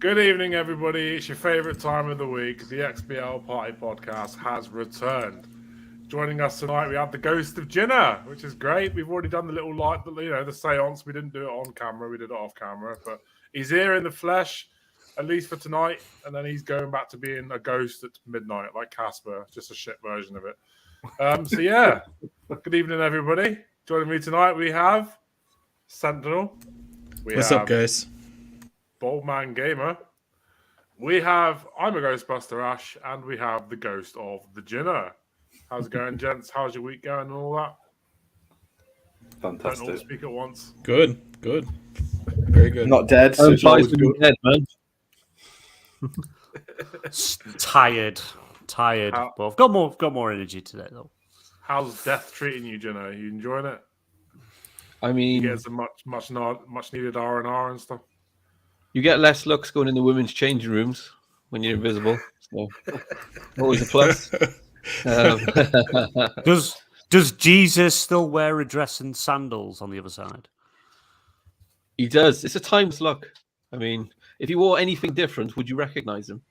Good evening, everybody. It's your favourite time of the week. The XBL Party Podcast has returned. Joining us tonight, we have the ghost of Ginna, which is great. We've already done the little light, the seance. We didn't do it on camera. We did it off camera. But he's here in the flesh, at least for tonight. And then he's going back to being a ghost at midnight, like Casper, just a shit version of it. Good evening, everybody. Joining me tonight, we have Sentinel. What's up, guys? Bold Man Gamer. We have I'm a Ghostbuster Ash, and we have the ghost of the Ginna. How's it going, gents? How's your week going and all that? Fantastic. Don't all speak at once. Good. Very good. Not dead. I'm So always good. dead, man. Tired, but I've got more energy today though. How's death treating you, Ginna? Are you enjoying it? I mean, You get some much needed R&R and stuff. you get less looks going in the women's changing rooms when you're invisible. So always a plus. Does Jesus still wear a dress and sandals on the other side? He does. It's a timeless look. I mean, if he wore anything different, would you recognize him?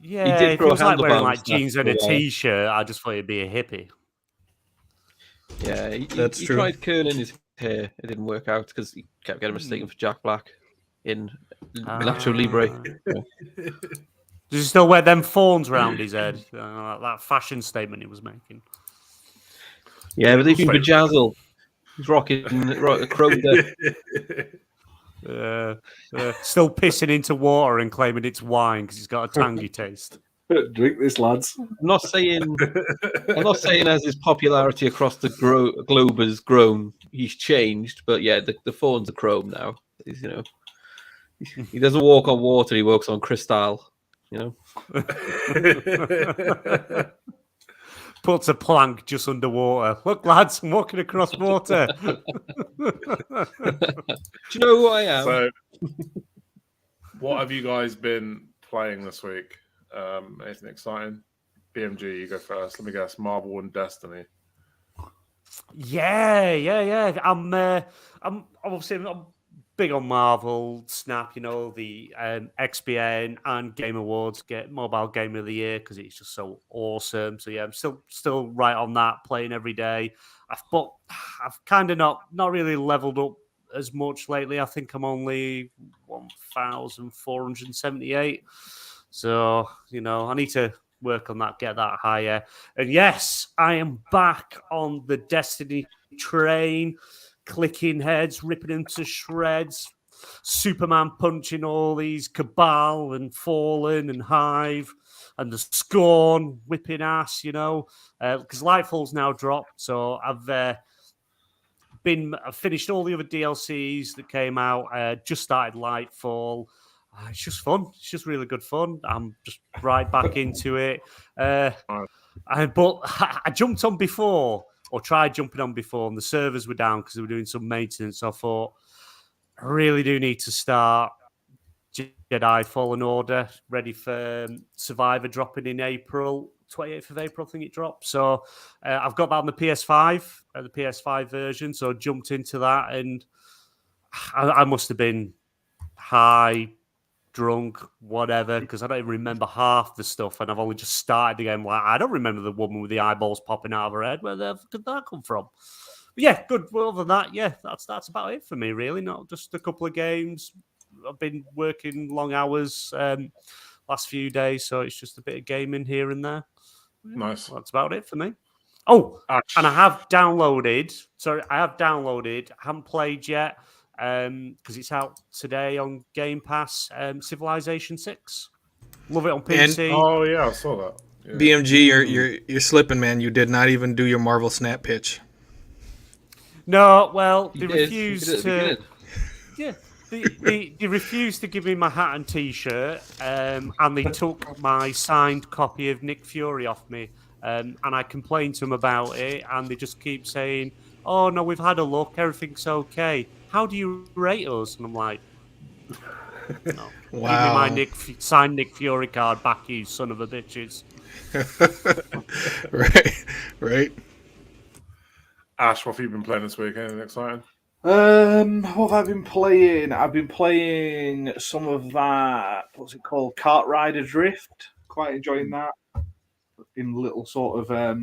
Yeah, if he was like wearing like jeans and a t-shirt, I just thought he'd be a hippie. Yeah, he tried curling his hair. It didn't work out because he kept getting mistaken for Jack Black in Nacho Libre. Yeah. Does he still wear them thorns around his head? That fashion statement he was making. Yeah, but they've been bejazzled. He's rocking chrome there. Still pissing into water and claiming it's wine because he's got a tangy taste. Drink this, lads. I'm not saying as his popularity across the globe has grown, he's changed. But yeah, the phone's a chrome now. He's, he doesn't walk on water; he walks on crystal. Puts a plank just underwater. Look, lads, I'm walking across water. Do you know who I am? So, what have you guys been playing this week? Anything exciting? BMG, you go first. Let me guess. Marvel and Destiny. Yeah. I'm big on Marvel, Snap, the XBN and Game Awards get Mobile Game of the Year because it's just so awesome. So yeah, I'm still right on that, playing every day. But I've kind of not really leveled up as much lately. I think I'm only 1,478. So, I need to work on that, get that higher. And yes, I am back on the Destiny train, clicking heads, ripping them to shreds, Superman punching all these Cabal and Fallen and Hive and the Scorn whipping ass, because Lightfall's now dropped. So I've finished all the other DLCs that came out, just started Lightfall. It's just fun. It's just really good fun. I'm just right back into it. But I jumped on before, or tried jumping on before, and the servers were down because they were doing some maintenance. So I thought, I really do need to start Jedi Fallen Order, ready for Survivor dropping in April. 28th of April, I think it dropped. So I've got that on the PS5, the PS5 version. So I jumped into that, and I must have been high, drunk, whatever, because I don't even remember half the stuff, and I've only just started the game. Like, I don't remember the woman with the eyeballs popping out of her head. Where the fuck did that come from? But yeah, good. Well, other than that, yeah, that's about it for me, really. Not just a couple of games. I've been working long hours last few days, so it's just a bit of gaming here and there. Nice. Well, that's about it for me. Oh, and I have downloaded. I haven't played yet. Because it's out today on Game Pass, Civilization 6. Love it on PC. Oh yeah, I saw that. Yeah. BMG, you're slipping, man. You did not even do your Marvel Snap pitch. No, well, they refused to. Yeah, they refused to give me my hat and T-shirt, and they took my signed copy of Nick Fury off me. And I complained to them about it, and they just keep saying, "Oh no, we've had a look, everything's okay. How do you rate us?" And I'm like, no. Wow. Give me my signed Nick Fury card back, you son of a bitches. Right. Ash, what have you been playing this week? Anything exciting? What have I been playing? I've been playing some of that. What's it called? Kart Rider Drift. Quite enjoying that. In little sort of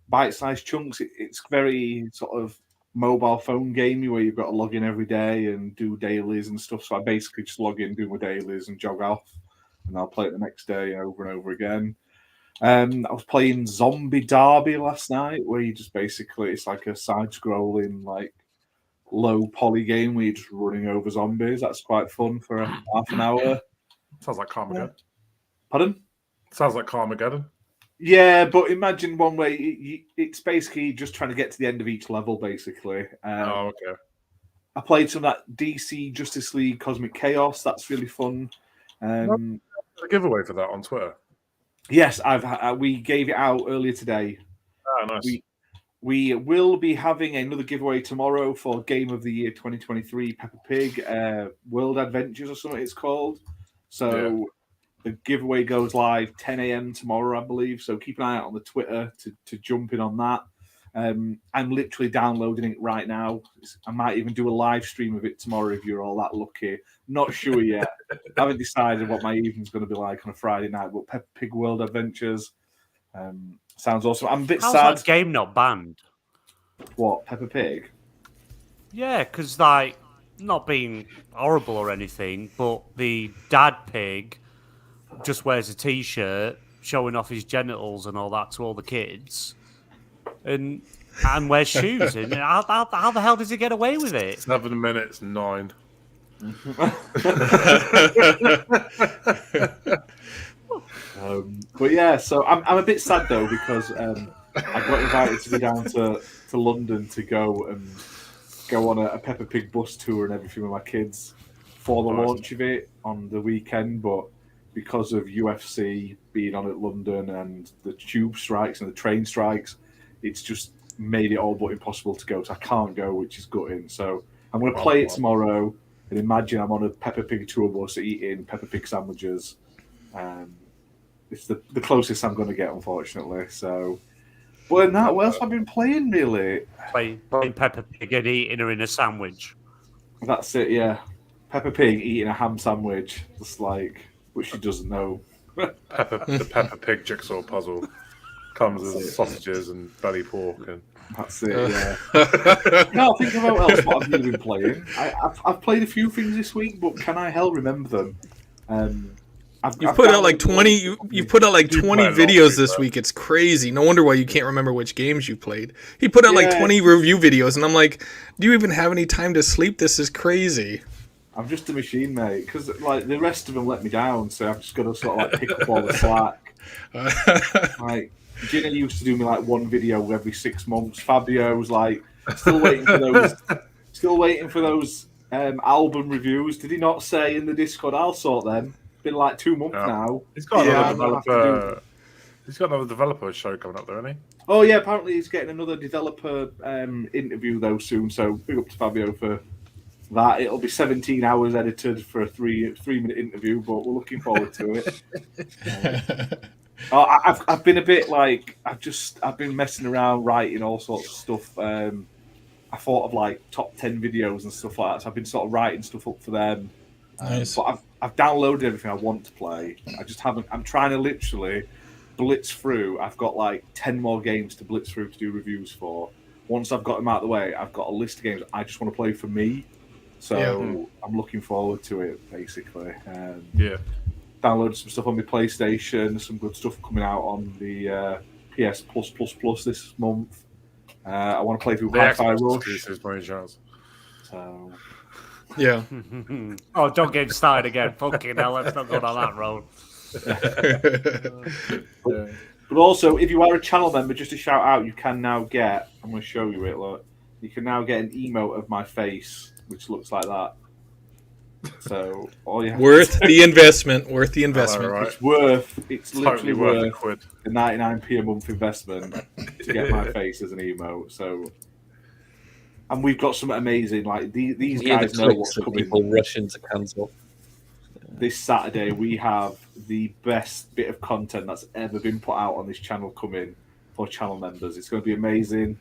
bite-sized chunks. It's very sort of mobile phone gamey where you've got to log in every day and do dailies and stuff. So I basically just log in, do my dailies, and jog off, and I'll play it the next day over and over again. I was playing Zombie Derby last night, where you just basically it's like a side-scrolling like low poly game where you're just running over zombies. That's quite fun for half an hour. Sounds like Carmageddon. Pardon? Sounds like Carmageddon. Yeah, but imagine one way it's basically just trying to get to the end of each level, basically. Okay. I played some of that DC Justice League Cosmic Chaos. That's really fun. There's a giveaway for that on Twitter. Yes, we gave it out earlier today. Oh, nice. We will be having another giveaway tomorrow for Game of the Year 2023 Peppa Pig World Adventures or something it's called. So the giveaway goes live 10 a.m. tomorrow, I believe. So keep an eye out on the Twitter to jump in on that. I'm literally downloading it right now. I might even do a live stream of it tomorrow if you're all that lucky. Not sure yet. I haven't decided what my evening's going to be like on a Friday night, but Peppa Pig World Adventures sounds awesome. I'm a bit sad. How's that game not banned? What, Peppa Pig? Yeah, because like not being horrible or anything, but the dad pig just wears a t-shirt showing off his genitals and all that to all the kids, and wears shoes. And how the hell does he get away with it? 7 minutes 9. But yeah, so I'm a bit sad though because I got invited to be down to London to go on a Peppa Pig bus tour and everything with my kids for the launch of it on the weekend, but because of UFC being on at London and the tube strikes and the train strikes, it's just made it all but impossible to go. So I can't go, which is gutting. So I'm going to play it tomorrow and imagine I'm on a Peppa Pig tour bus eating Peppa Pig sandwiches. It's the closest I'm going to get, unfortunately. So, but in that, what else have I been playing, really? Playing Peppa Pig and eating her in a sandwich. That's it, yeah. Peppa Pig eating a ham sandwich, just like, which she doesn't know. The Peppa Pig jigsaw puzzle comes with sausages and belly pork. And that's it, yeah. Can't think of what else what I've really been playing. I've played a few things this week, but can I hell remember them? You've put out like 20. You put out like 20 videos this week. It's crazy. No wonder why you can't remember which games you played. He put out like 20 review videos, and I'm like, do you even have any time to sleep? This is crazy. I'm just a machine, mate. Because like the rest of them let me down, so I've just got to sort of like pick up all the slack. Like Ginna used to do me like one video every 6 months. Fabio's like still waiting for those album reviews. Did he not say in the Discord? I'll sort them. Been like 2 months now. He's got another developer. He's got another developer show coming up there, hasn't he? Oh yeah, apparently he's getting another developer interview though soon. So big up to Fabio for that. It'll be 17 hours edited for a three-minute interview, but we're looking forward to it. I've been a bit like I've been messing around writing all sorts of stuff. I thought of like top 10 videos and stuff like that. So I've been sort of writing stuff up for them. Nice. But I've downloaded everything I want to play. I just haven't. I'm trying to literally blitz through. I've got like 10 more games to blitz through to do reviews for. Once I've got them out of the way, I've got a list of games I just want to play for me. So I'm looking forward to it, basically. Downloaded some stuff on my PlayStation. Some good stuff coming out on the PS Plus this month. I want to play through Hi-Fi Rush. So. Yeah. Oh, don't get started again. Fucking hell, let's not go down that road. But also, if you are a channel member, just a shout out, you can now get, I'm going to show you it, look. You can now get an emote of my face, which looks like that. So, all you have worth the investment. Worth the investment. Right. It's literally worth the 99p a month investment to get my face as an emote. So, and we've got some amazing, like these guys know what's coming. People rushing to cancel. This Saturday, we have the best bit of content that's ever been put out on this channel coming for channel members. It's going to be amazing.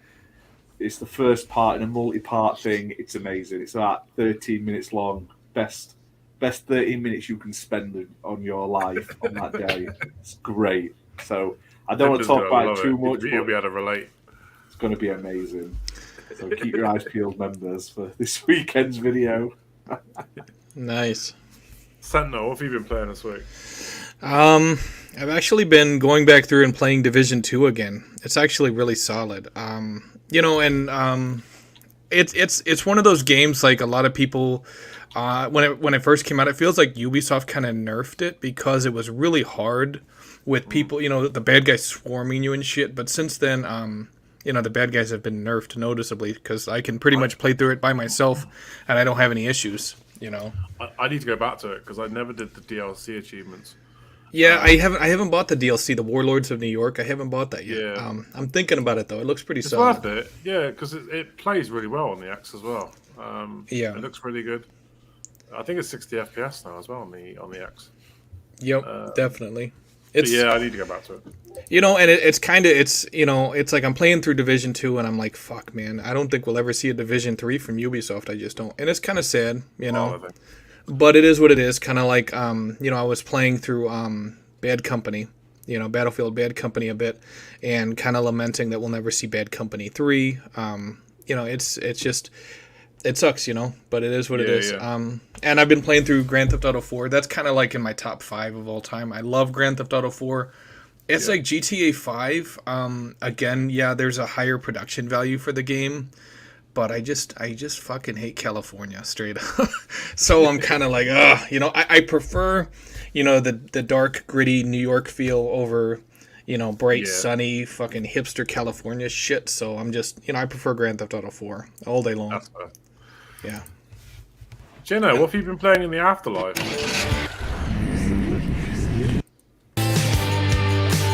It's the first part in a multi-part thing. It's amazing. It's about 13 minutes long. Best 13 minutes you can spend on your life on that day. It's great. So I don't want to talk about it too much. You'll be able to relate. It's going to be amazing. So keep your eyes peeled, members, for this weekend's video. Nice. Sentinel, what have you been playing this week? I've actually been going back through and playing Division 2 again. It's actually really solid. It's one of those games like a lot of people when it first came out, it feels like Ubisoft kind of nerfed it because it was really hard with people, the bad guys swarming you and shit. But since then, the bad guys have been nerfed noticeably because I can pretty much play through it by myself and I don't have any issues. I need to go back to it because I never did the DLC achievements. Yeah, I haven't bought the DLC, the Warlords of New York. I haven't bought that yet. Yeah. I'm thinking about it though. It looks pretty It's solid. worth it, yeah, because it plays really well on the X as well. Yeah, it looks really good. I think it's 60 FPS now as well on the X. Yep, definitely. I need to go back to it. And it's like I'm playing through Division 2 and I'm like, fuck, man, I don't think we'll ever see a Division 3 from Ubisoft. I just don't. And it's kind of sad, But it is what it is. Kind of like, I was playing through Bad Company, Battlefield Bad Company a bit, and kind of lamenting that we'll never see Bad Company 3. It's just, it sucks, but it is what it is. Yeah. And I've been playing through Grand Theft Auto 4. That's kind of like in my top 5 of all time. I love Grand Theft Auto 4. It's like GTA 5. Again, there's a higher production value for the game. But I just fucking hate California straight up. So I'm kind of like, I prefer, the dark, gritty New York feel over, bright, sunny, fucking hipster California shit. So I'm just, I prefer Grand Theft Auto 4 all day long. That's fair. Yeah. Gino, what have you been playing in the afterlife?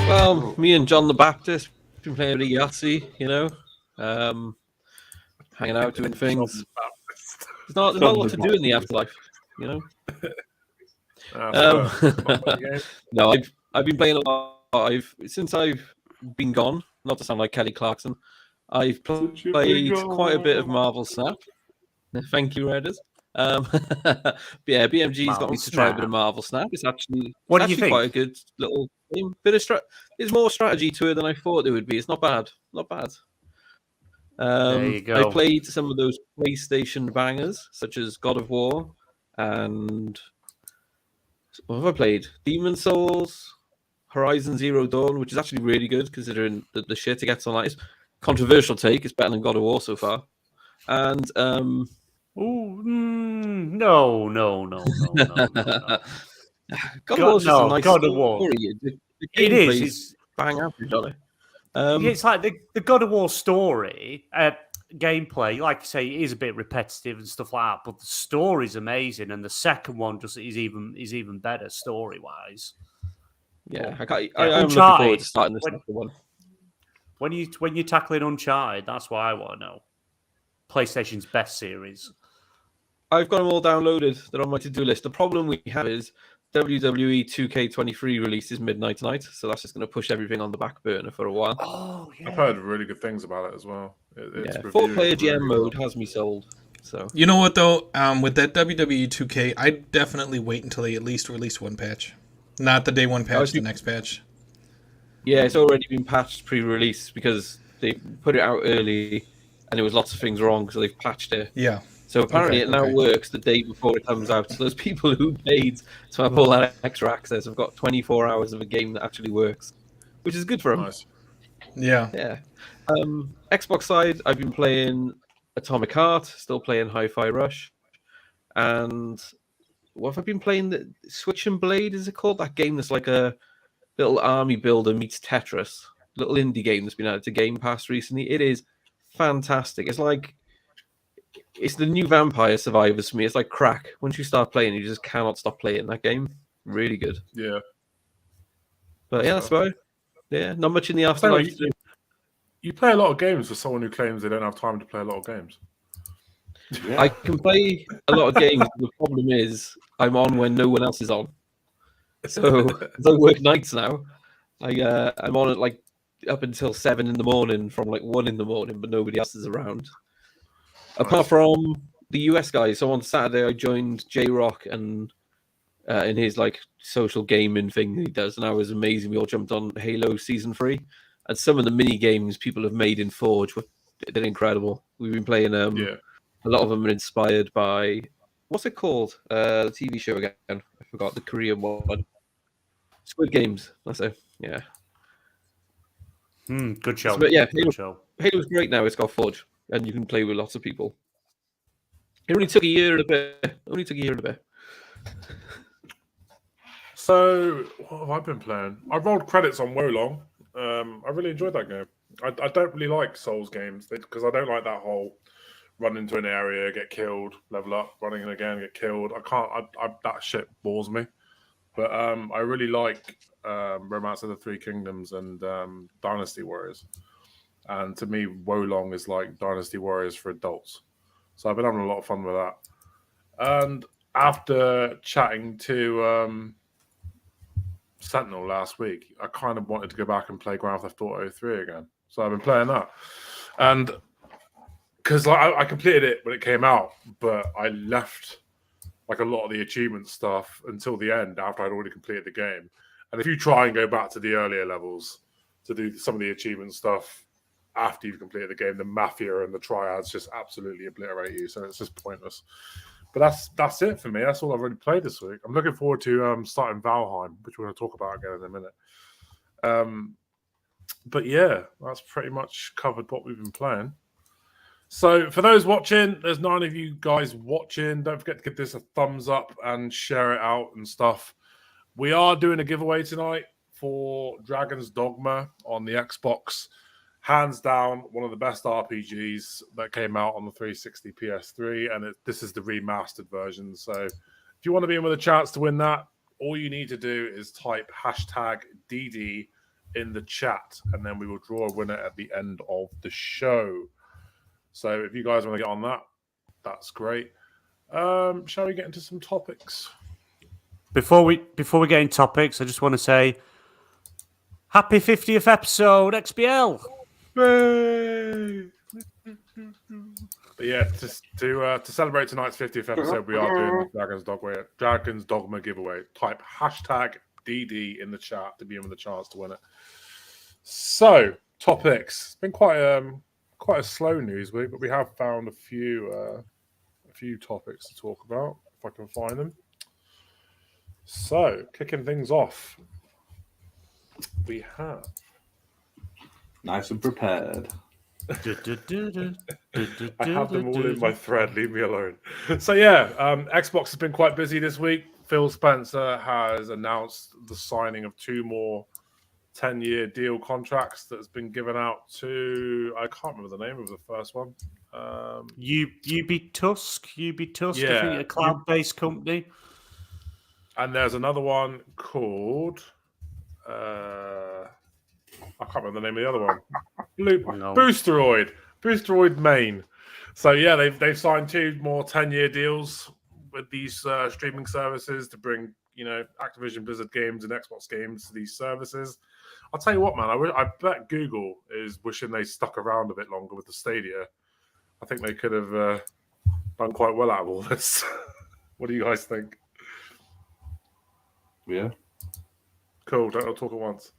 Well, me and John the Baptist been playing a bit of Yahtzee, hanging out, doing things. There's not a lot to do in the afterlife, No, I've been playing a lot. Since I've been gone, not to sound like Kelly Clarkson, I've played quite a bit of Marvel Snap. Thank you, Redders. But yeah, BMG's got me to try a bit of Marvel Snap. It's actually What do you think? Quite a good little game. There's more strategy to it than I thought there would be. It's not bad. Not bad. There you go. I played some of those PlayStation bangers, such as God of War, and what have I played? Demon Souls, Horizon Zero Dawn, which is actually really good considering the shit it gets on that. It's controversial take. It's better than God of War so far. And no. God of War's just a nice God of War. story. The It is. It's bang average on it. It's like the God of War story, gameplay, like you say, it is a bit repetitive and stuff like that, but the story's amazing, and the second one just is even better story wise. Yeah, I'm looking forward to starting the second one. When you're tackling Uncharted, that's what I want to know. PlayStation's best series. I've got them all downloaded. They're on my to-do list. The problem we have is WWE 2K23 releases midnight tonight, so that's just going to push everything on the back burner for a while. Oh, yeah. I've heard really good things about it as well. It's 4-player GM mode has me sold. So you know what though, with that WWE 2K, I'd definitely wait until they at least release one patch, not the day one patch, the next patch. Yeah, it's already been patched pre-release because they put it out early, and there was lots of things wrong, so they've patched it. Yeah. So apparently it now works the day before it comes out. So those people who paid to have all that extra access have got 24 hours of a game that actually works, which is good for them. Nice. Yeah. Yeah. Xbox side, I've been playing Atomic Heart, still playing Hi-Fi Rush, and what have I been playing? The Switch and Blade, is it called? That game that's like a little army builder meets Tetris. Little indie game that's been added to Game Pass recently. It is fantastic. It's the new Vampire Survivors for me. It's like crack. Once you start playing, you just cannot stop playing that game. Really good. Yeah. But yeah, that's about it. Yeah, not much in the afterlife. You play a lot of games for someone who claims they don't have time to play a lot of games. Yeah. I can play a lot of games. The problem is I'm on when no one else is on. So as I work nights now, I'm on at like up until 7 in the morning from like 1 in the morning, but nobody else is around. Apart from the US guys. So on Saturday, I joined J-Rock and in his like social gaming thing he does, and that was amazing. We all jumped on Halo Season 3, and some of the mini games people have made in Forge they're incredible. We've been playing a lot of them are inspired by what's it called? The TV show again. I forgot the Korean one. Squid Games. That's it. Yeah. Good show. So, yeah, good show. Halo's great now. It's got Forge, and you can play with lots of people. It only took a year and a bit. So, what have I been playing? I rolled credits on Wolong. I really enjoyed that game. I don't really like Souls games because I don't like that whole run into an area, get killed, level up, running in again, get killed. I can't. That shit bores me. But I really like Romance of the Three Kingdoms and Dynasty Warriors. And to me, Wolong is like Dynasty Warriors for adults. So I've been having a lot of fun with that. And after chatting to Sentinel last week, I kind of wanted to go back and play Grand Theft Auto 3 again. So I've been playing that. And because I completed it when it came out, but I left like a lot of the achievement stuff until the end after I'd already completed the game. And if you try and go back to the earlier levels to do some of the achievement stuff after you've completed the game, the Mafia and the Triads just absolutely obliterate you. So it's just pointless. But that's it for me. That's all I've already played this week. I'm looking forward to starting Valheim, which we're going to talk about again in a minute. But yeah, that's pretty much covered what we've been playing. So for those watching, there's 9 of you guys watching. Don't forget to give this a thumbs up and share it out and stuff. We are doing a giveaway tonight for Dragon's Dogma on the Xbox. Hands down, one of the best RPGs that came out on the 360 PS3, and this is the remastered version. So if you want to be in with a chance to win that, all you need to do is type #DD in the chat, and then we will draw a winner at the end of the show. So if you guys want to get on that, that's great. Shall we get into some topics? Before we get into topics, I just want to say happy 50th episode, XBL. Yay! But yeah, to celebrate tonight's 50th episode, we are doing the Dragon's Dogma giveaway. Type #DD in the chat to be in with a chance to win it. So topics. It's been quite a slow news week, but we have found a few topics to talk about if I can find them. So kicking things off, we have nice and prepared. I have them all in my thread. Leave me alone. So yeah, Xbox has been quite busy this week. Phil Spencer has announced the signing of 2 more 10-year deal contracts that's been given out to, I can't remember the name of the first one. Ubi-Tusk, yeah. I think a cloud-based company. And there's another one called, I can't remember the name of the other one. Boosteroid Main. So yeah, they've signed 2 more 10-year deals with these streaming services to bring, Activision Blizzard games and Xbox games to these services. I'll tell you what, man, I bet Google is wishing they stuck around a bit longer with the Stadia. I think they could have done quite well out of all this. What do you guys think? Yeah. Cool, don't all talk at once.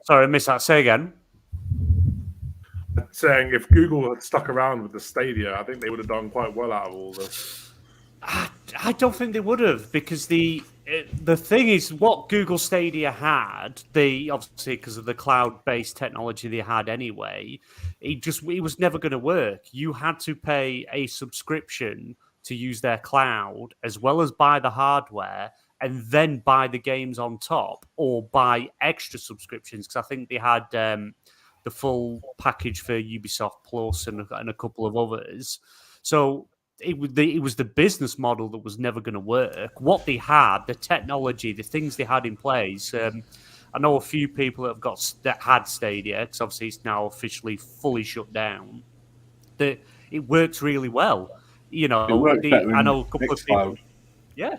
Sorry, I missed that. Say again. Saying if Google had stuck around with the Stadia, I think they would have done quite well out of all this. I don't think they would have, because the thing is, what Google Stadia had, obviously because of the cloud-based technology they had anyway, it was never going to work. You had to pay a subscription to use their cloud, as well as buy the hardware, and then buy the games on top, or buy extra subscriptions, because I think they had the full package for Ubisoft Plus and a couple of others. So it was the business model that was never going to work. What they had, the technology, the things they had in place. I know a few people that had Stadia, because obviously it's now officially fully shut down. That it works really well. It works better I know a couple of people. Cloud. Yeah.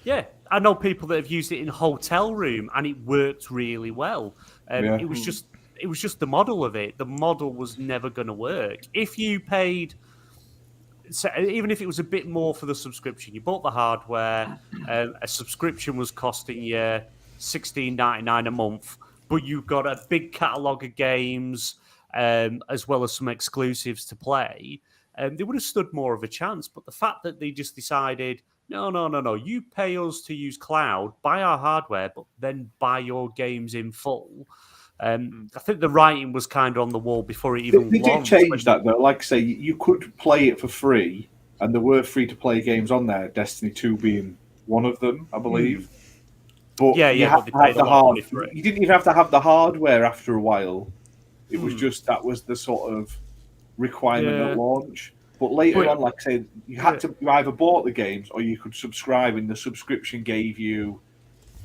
Yeah, I know people that have used it in hotel room, and it worked really well. It was just the model of it. The model was never going to work. If you paid, so even if it was a bit more for the subscription, you bought the hardware, a subscription was costing you $16.99 a month, but you got a big catalogue of games as well as some exclusives to play. They would have stood more of a chance. But the fact that they just decided, no, you pay us to use cloud, buy our hardware, but then buy your games in full. I think the writing was kind of on the wall before it even launched. They did change that, though. Like I say, you could play it for free, and there were free-to-play games on there, Destiny 2 being one of them, I believe. But you have to have the hardware. You didn't even have to have the hardware after a while. It was just that was the sort of requirement at launch. But later on, like I said, you either bought the games or you could subscribe, and the subscription gave you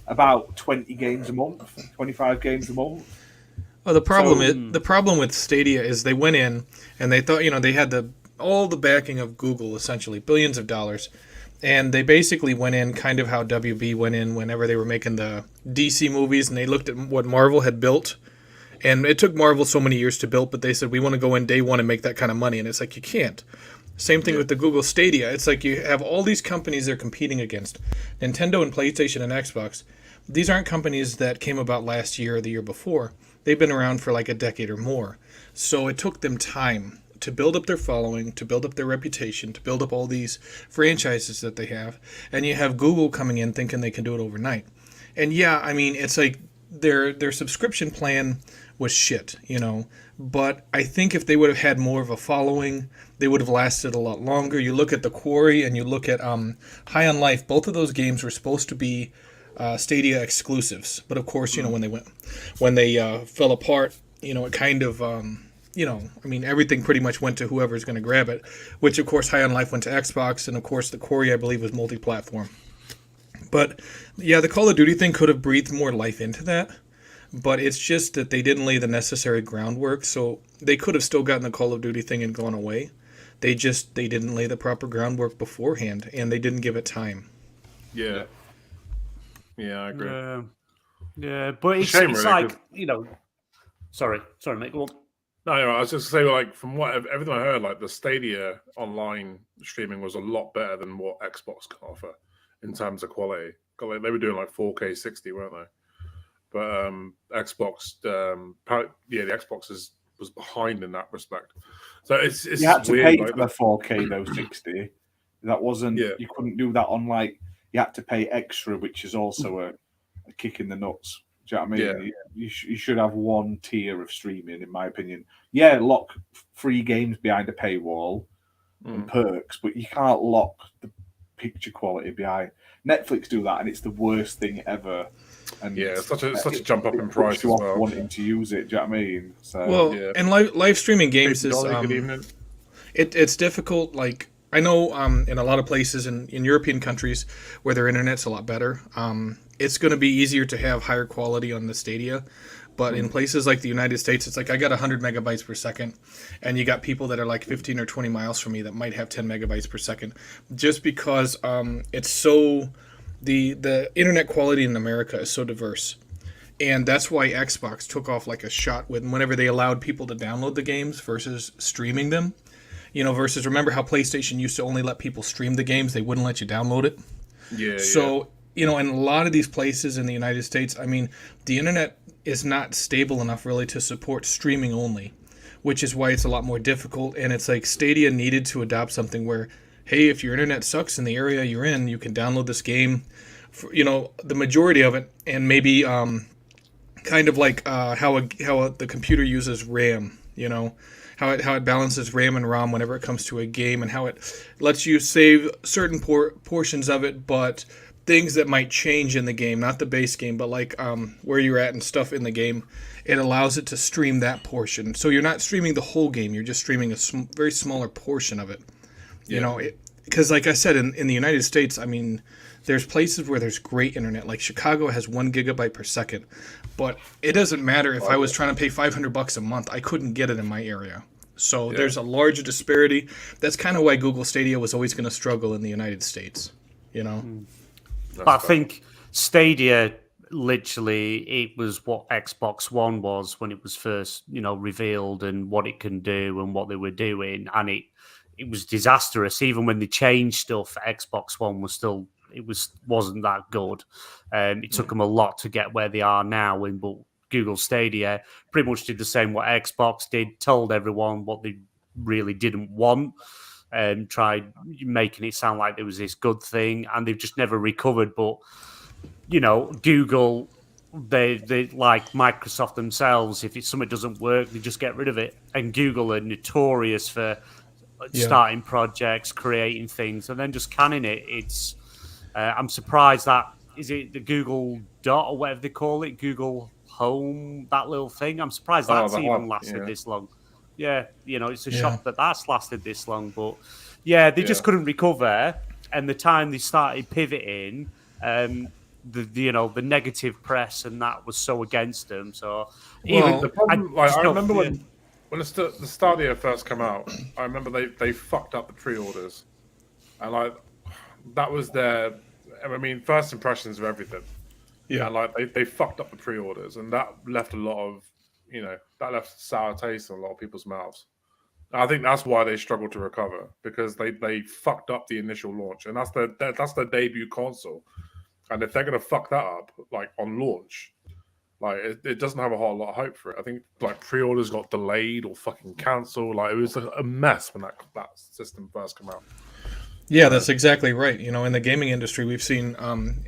about 20 games a month, 25 games a month. Well, the problem with Stadia is they went in and they thought, they had all the backing of Google, essentially billions of dollars. And they basically went in kind of how WB went in whenever they were making the DC movies, and they looked at what Marvel had built. And it took Marvel so many years to build, but they said, we want to go in day one and make that kind of money. And it's like, you can't. Same thing with the Google Stadia. It's like you have all these companies they're competing against. Nintendo and PlayStation and Xbox. These aren't companies that came about last year or the year before. They've been around for like a decade or more. So it took them time to build up their following, to build up their reputation, to build up all these franchises that they have. And you have Google coming in thinking they can do it overnight. And it's like their subscription plan was shit, But I think if they would have had more of a following, they would have lasted a lot longer. You look at The Quarry and you look at High on Life. Both of those games were supposed to be Stadia exclusives. But of course, when they fell apart, it kind of... everything pretty much went to whoever's going to grab it, which, of course, High on Life went to Xbox, and, of course, The Quarry, I believe, was multi-platform. But, the Call of Duty thing could have breathed more life into that, but it's just that they didn't lay the necessary groundwork, so they could have still gotten the Call of Duty thing and gone away. They didn't lay the proper groundwork beforehand, and they didn't give it time. Yeah. Yeah, I agree. Yeah, but it's really, like, Sorry, mate, go on. No, I was just going to say, from everything I heard, the Stadia online streaming was a lot better than what Xbox can offer in terms of quality. They were doing 4K 60, weren't they? But Xbox, the Xbox was behind in that respect. So it's you had to weird, pay for the 4K though 60. That wasn't. You couldn't do that on you had to pay extra, which is also a kick in the nuts. Do you know what I mean? You should have one tier of streaming, in my opinion. Yeah, lock free games behind a paywall and perks, but you can't lock the picture quality behind. Netflix do that, and it's the worst thing ever. And it's such a jump up in price as well. Wanting to use it, do you know what I mean? So, and live streaming games is good evening. It's difficult. I know in a lot of places in European countries where their internet's a lot better, it's going to be easier to have higher quality on the Stadia. But in places like the United States, it's I got 100 megabytes per second, and you got people that are 15 or 20 miles from me that might have 10 megabytes per second, just because it's so the internet quality in America is so diverse. And that's why Xbox took off like a shot whenever they allowed people to download the games versus streaming them. Versus remember how PlayStation used to only let people stream the games, they wouldn't let you download it. So, in a lot of these places in the United States, the internet is not stable enough really to support streaming only, which is why it's a lot more difficult. And it's Stadia needed to adopt something where, hey, if your internet sucks in the area you're in, you can download this game, for, the majority of it, and maybe kind of how the computer uses RAM, how it balances RAM and ROM whenever it comes to a game, and how it lets you save certain portions of it, but things that might change in the game, not the base game, but where you're at and stuff in the game, it allows it to stream that portion. So you're not streaming the whole game, you're just streaming a very smaller portion of it. Because like I said, in the United States, there's places where there's great internet. Chicago has 1 gigabyte per second, but it doesn't matter if I was trying to pay $500 a month, I couldn't get it in my area. So there's a larger disparity. That's kind of why Google Stadia was always going to struggle in the United States, But I think Stadia, literally, it was what Xbox One was when it was first, revealed, and what it can do and what they were doing, and it was disastrous. Even when they changed stuff, Xbox One was still wasn't that good. It took them a lot to get where they are now. But Google Stadia pretty much did the same what Xbox did, told everyone what they really didn't want, and tried making it sound like there was this good thing, and they've just never recovered. But Google, they like Microsoft themselves. If something doesn't work, they just get rid of it. And Google are notorious for starting projects, creating things, and then just canning it. It's I'm surprised that is it the Google Dot or whatever they call it, Google Home, that little thing. I'm surprised that's even lasted this long. Yeah, it's a shock that that's lasted this long. But they just couldn't recover. And the time they started pivoting, the negative press and that was so against them. So the problem, I remember when the Stadia first came out, I remember they fucked up the pre-orders, and that was their, first impressions of everything. Yeah, and they fucked up the pre-orders, and that left a lot of, that left sour taste in a lot of people's mouths. I think that's why they struggled to recover, because they fucked up the initial launch, and that's their debut console. And if they're gonna fuck that up on launch, it doesn't have a whole lot of hope for it. I think pre-orders got delayed or fucking cancelled. It was a mess when that system first came out. Yeah, that's exactly right. In the gaming industry, we've seen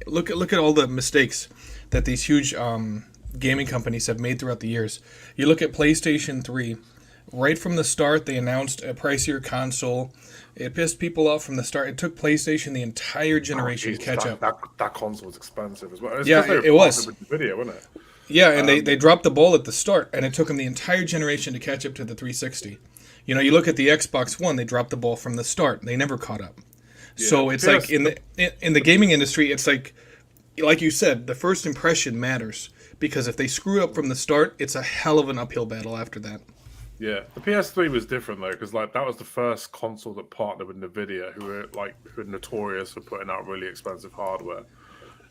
look at all the mistakes that these huge gaming companies have made throughout the years. You look at PlayStation 3. Right from the start, they announced a pricier console. It pissed people off from the start. It took PlayStation the entire generation to catch up. That console was expensive as well. It was. With the video, wasn't it? Yeah, and they dropped the ball at the start, and it took them the entire generation to catch up to the 360. You look at the Xbox One, they dropped the ball from the start. They never caught up. Yeah. So it's in the gaming industry, it's like you said, the first impression matters, because if they screw up from the start, it's a hell of an uphill battle after that. Yeah, the PS3 was different though, because that was the first console that partnered with Nvidia, who were notorious for putting out really expensive hardware,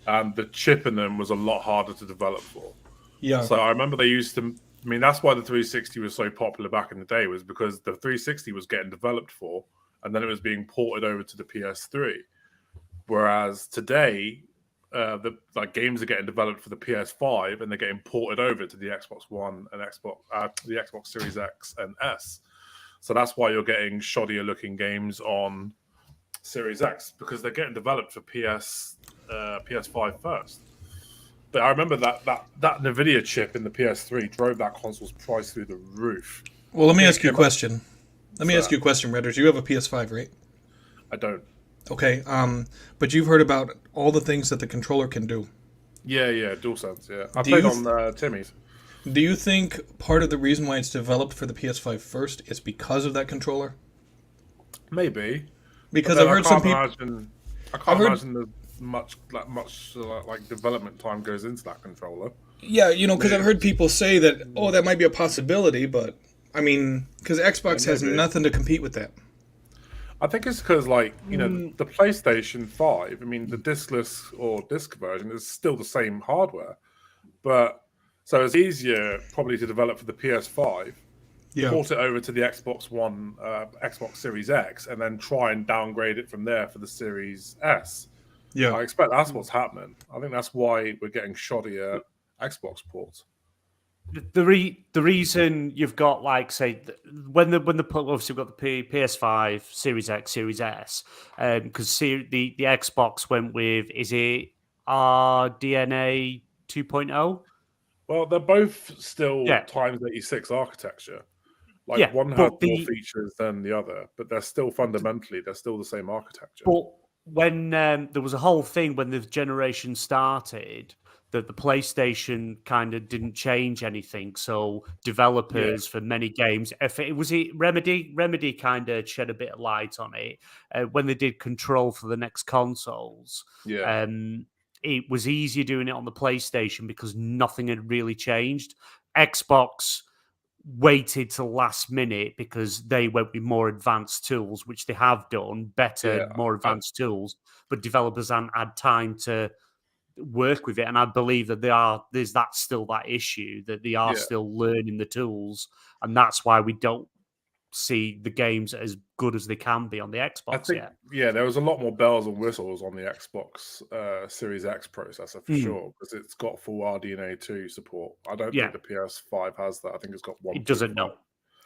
and the chip in them was a lot harder to develop for. Yeah. So I remember they used to. That's why the 360 was so popular back in the day, was because the 360 was getting developed for, and then it was being ported over to the PS3. Whereas today, the games are getting developed for the PS5 and they're getting ported over to the Xbox One and the Xbox Series X and S. So that's why you're getting shoddier looking games on Series X, because they're getting developed for PS5 first. But I remember that Nvidia chip in the PS3 drove that console's price through the roof. Well, let me ask you a question. Redders. You have a PS5, right? I don't. Okay, but you've heard about all the things that the controller can do. Yeah, DualSense, yeah. I played on Timmy's. Do you think part of the reason why it's developed for the PS5 first is because of that controller? Maybe. Because I've heard some people... I can't imagine there's much development time goes into that controller. Yeah, because I've heard people say that, that might be a possibility, but, because Xbox has nothing to compete with that. I think it's because, the PlayStation 5, the discless or disc version is still the same hardware. But, so it's easier probably to develop for the PS5, port it over to the Xbox One, Xbox Series X, and then try and downgrade it from there for the Series S. Yeah. I expect that's what's happening. I think that's why we're getting shoddier Xbox ports. The reason you've got obviously we've got the PS5, Series X, Series S, because the Xbox went with, is it RDNA 2.0? Well, they're both still times 86 architecture. One has more features than the other, but they're still the same architecture. But when there was a whole thing when the generation started, that the PlayStation kind of didn't change anything. So developers for many games, Remedy kind of shed a bit of light on it when they did Control for the next consoles. Yeah. It was easier doing it on the PlayStation because nothing had really changed. Xbox waited till last minute because they went with more advanced tools, which they have done, better, more advanced tools, but developers haven't had time to work with it. And I believe that there's still that issue, that they are still learning the tools, and that's why we don't see the games as good as they can be on the Xbox yet. Yeah, there was a lot more bells and whistles on the Xbox Series X processor for sure, because it's got full RDNA 2 support. I don't think the PS5 has that. I think it's got one. It doesn't know.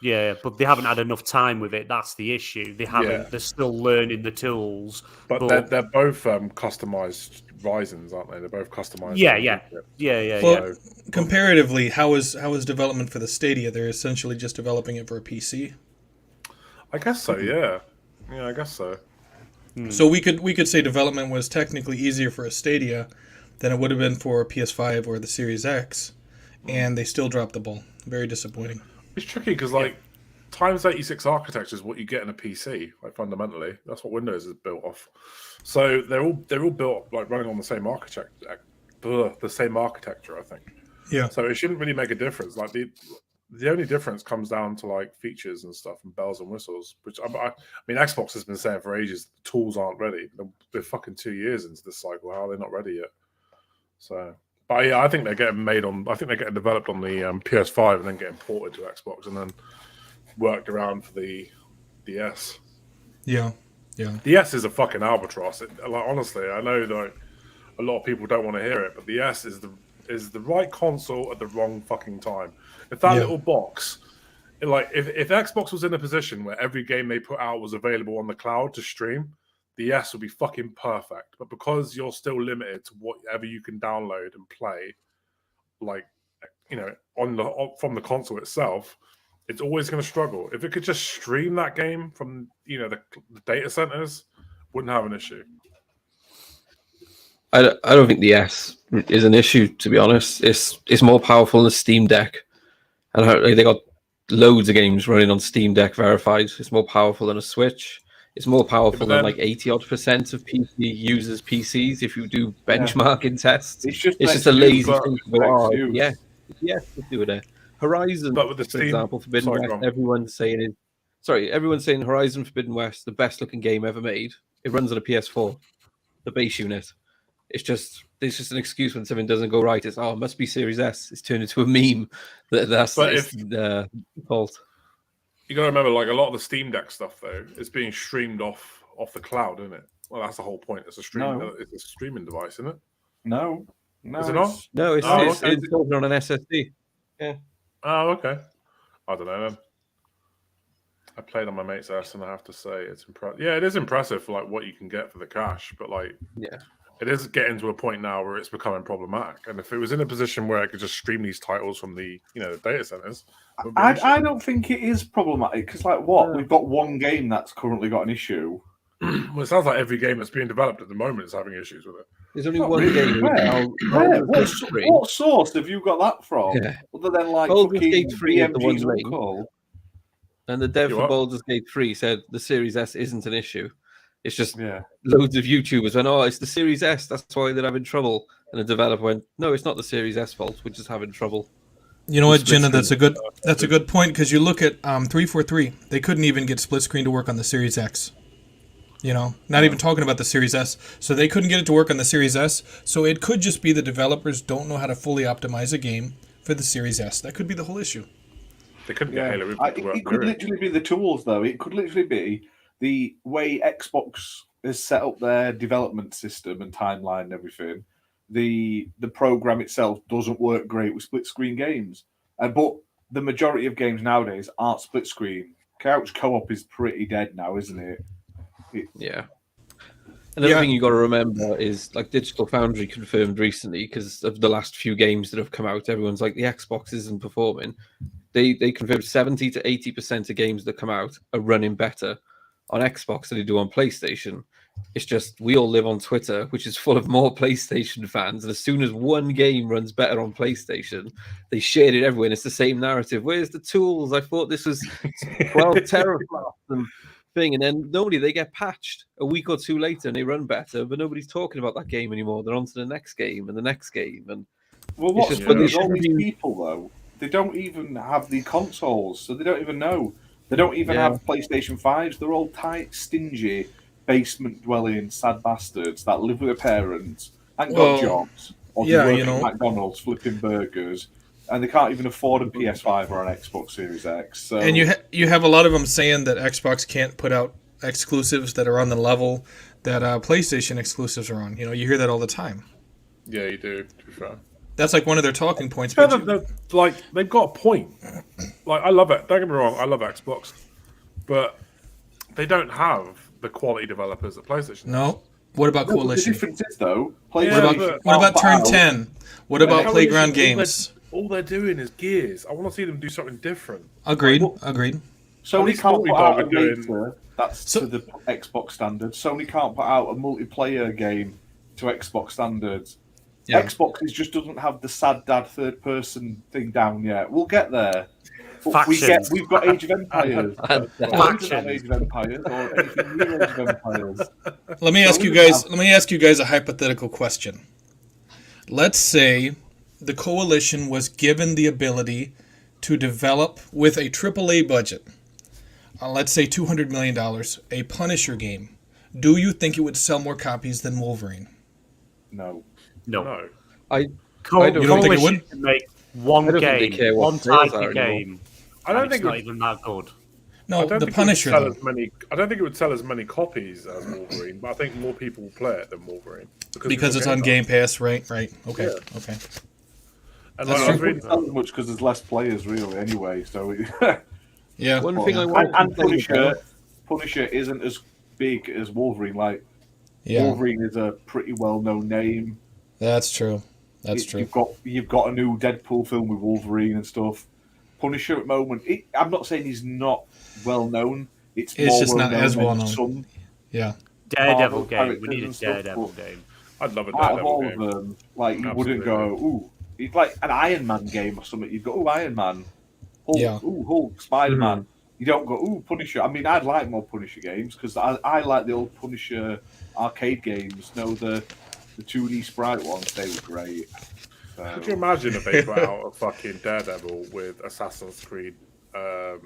Yeah, but they haven't had enough time with it. That's the issue. They haven't. They're still learning the tools. But they're both customized Ryzens, aren't they? They're both customized. Yeah. Well, comparatively, how is development for the Stadia? They're essentially just developing it for a PC. I guess so. Yeah, I guess so. So we could say development was technically easier for a Stadia than it would have been for a PS5 or the Series X, and they still dropped the ball. Very disappointing. It's tricky because times 86 architecture is what you get in a PC. Fundamentally, that's what Windows is built off. So they're all built running on the same architecture. I think. Yeah. So it shouldn't really make a difference. The only difference comes down to features and stuff and bells and whistles, which I mean, Xbox has been saying for ages, the tools aren't ready. They're fucking 2 years into this cycle. How are they not ready yet? So, but yeah, I think they're getting developed on the PS5 and then getting ported to Xbox and then worked around for the S. Yeah. The S is a fucking albatross. Honestly, I know that a lot of people don't want to hear it, but the S is the right console at the wrong fucking time. If that little box, if Xbox was in a position where every game they put out was available on the cloud to stream, the S would be fucking perfect. But because you're still limited to whatever you can download and play, from the console itself, it's always going to struggle. If it could just stream that game from the data centers, wouldn't have an issue. I don't think the S is an issue, to be honest. It's more powerful than the Steam Deck, and they got loads of games running on Steam Deck verified. It's more powerful than a Switch. It's more powerful than 80% of PC users' PCs. If you do benchmarking tests, it's just a lazy thing to go. Yes, let's do it. Horizon, but with the Steam, for example, Forbidden West. Everyone's saying Horizon Forbidden West, the best looking game ever made. It runs on a PS4, the base unit. It's just an excuse when something doesn't go right. It's it must be Series S. It's turned into a meme. That's the fault. You got to remember, a lot of the Steam Deck stuff though is being streamed off the cloud, isn't it? Well, that's the whole point. It's a streaming device, isn't it? No, is it not? No, it's on an SSD. Yeah. Oh, okay. I don't know then. I played on my mate's S, and I have to say it's impressive. Yeah, it is impressive for what you can get for the cash, but it is getting to a point now where it's becoming problematic. And if it was in a position where it could just stream these titles from the the data centers, I don't think it is problematic because we've got one game that's currently got an issue. Well, it sounds like every game that's being developed at the moment is having issues with it. There's only one game. What source have you got that from? Yeah. Other than Baldur's Gate 3 is the one uncle. And the dev for Baldur's Gate 3 said the Series S isn't an issue. It's just loads of YouTubers went, it's the Series S, that's why they're having trouble. And the developer went, no, it's not the Series S fault, we're just having trouble. You know what, Jenna, that's a good point, because you look at 343, they couldn't even get split screen to work on the Series X. Not even talking about the Series S. So they couldn't get it to work on the Series S. So it could just be the developers don't know how to fully optimize a game for the Series S. That could be the whole issue. They couldn't get Halo Infinite to work. It could literally be the tools, though. It could literally be the way Xbox has set up their development system and timeline and everything. The program itself doesn't work great with split screen games. But the majority of games nowadays aren't split screen. Couch co-op is pretty dead now, isn't it? Yeah. Another thing you got to remember is Digital Foundry confirmed recently, because of the last few games that have come out, everyone's the Xbox isn't performing. They confirmed 70 to 80% of games that come out are running better on Xbox than they do on PlayStation. It's just we all live on Twitter, which is full of more PlayStation fans, and as soon as one game runs better on PlayStation, they shared it everywhere. And it's the same narrative. Where's the tools? I thought this was 12 teraflops and thing, and then they get patched a week or two later and they run better, but nobody's talking about that game anymore. They're on to the next game and the next game. And there's all these people though they don't even have the consoles, so they don't even know. They don't even have PlayStation 5s. They're all tight, stingy, basement-dwelling, sad bastards that live with their parents, ain't got jobs, or they work at McDonald's flipping burgers, and they can't even afford a PS5 or an Xbox Series X. So. And you have a lot of them saying that Xbox can't put out exclusives that are on the level that PlayStation exclusives are on. You hear that all the time. Yeah, you do, to be fair. That's like one of their talking points. But they've got a point. Like, I love it. Don't get me wrong, I love Xbox. But they don't have the quality developers that PlayStation has. No. What about Coalition? The difference is, though, what about Turn 10? What about Playground Games? All they're doing is Gears. I want to see them do something different. Agreed. Sony can't put out a game that's to the Xbox standards. Sony can't put out a multiplayer game to Xbox standards. Yeah. Xbox just doesn't have the sad dad third person thing down yet. We'll get there. We've got Age of Empires. Age of Empires or anything new Age of Empires. Let me ask you guys a hypothetical question. Let's say the Coalition was given the ability to develop with a AAA budget, let's say $200 million, a Punisher game. Do you think it would sell more copies than Wolverine? No. I don't think it would? Can make one game, one type of game. I don't think it's not even that good. No, the Punisher. I don't think it would sell as many copies as Wolverine, but I think more people will play it than Wolverine because it's on Game Pass, right? Okay, yeah. Okay. And it wouldn't sell as much because there's less players, really. Anyway, so yeah. One thing I want and Punisher isn't as big as Wolverine. Wolverine is a pretty well-known name. That's true. You've got a new Deadpool film with Wolverine and stuff. Punisher at the moment, I'm not saying he's not well known. It's just not as well known. Yeah. Daredevil game. We need a Daredevil game. I'd love a Out Daredevil of all game. of them, you wouldn't go, ooh. It's like an Iron Man game or something. You'd go, ooh, Iron Man. Hulk, ooh, Hulk, Spider-Man. Mm-hmm. You don't go, ooh, Punisher. I mean, I'd like more Punisher games because I like the old Punisher arcade games. The 2D sprite ones, they were great. Could you imagine if they put out a fucking Daredevil with Assassin's Creed? But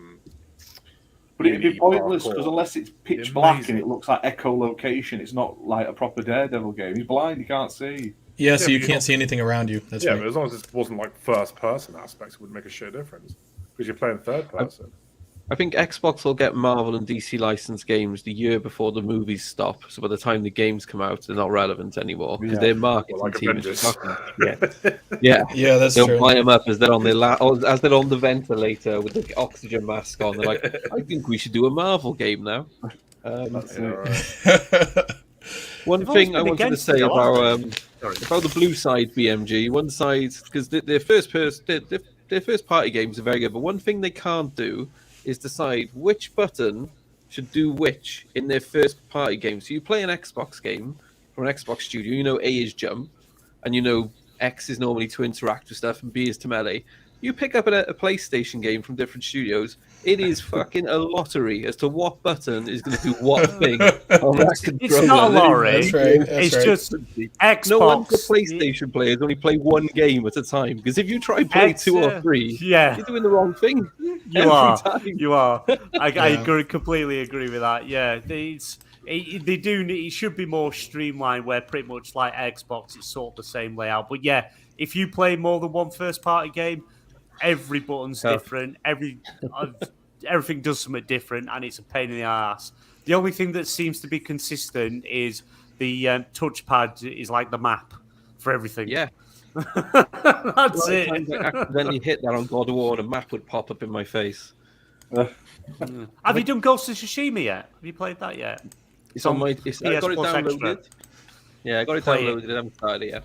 it'd be pointless because unless it's pitch black and it looks like echolocation, it's not like a proper Daredevil game. He's blind, he can't see. Yeah, so you can't see anything around you. That's right. But as long as it wasn't like first person aspects, it wouldn't make a shit difference because you're playing third person. I think Xbox will get Marvel and DC licensed games the year before the movies stop. So by the time the games come out, they're not relevant anymore because their marketing team is yeah, that's They'll true. line them up as they're on as they're on the ventilator with the oxygen mask on. They're like, I think we should do a Marvel game now. One thing I wanted to say about the blue side BMG, one side because their first party games are very good, but one thing they can't do is decide which button should do which in their first party game. So you play an Xbox game from an Xbox studio, A is jump, and X is normally to interact with stuff, and B is to melee. You pick up a PlayStation game from different studios, it is fucking a lottery as to what button is going to do what thing. It's not a lottery. That's right. It's just Xbox. No wonder PlayStation players only play one game at a time. Because if you try play two or three, you're doing the wrong thing. You are. I completely agree with that. Yeah, it should be more streamlined where pretty much like Xbox, it's sort of the same layout. But yeah, if you play more than one first party game, every button's different. Everything does something different, and it's a pain in the ass. The only thing that seems to be consistent is the touchpad is like the map for everything. Yeah. That's it. I accidentally hit that on God of War and a map would pop up in my face. Have you done Ghost of Tsushima yet? Have you played that yet? It's on my... I got it downloaded. Extra. Yeah, I got it downloaded. I haven't started it yet.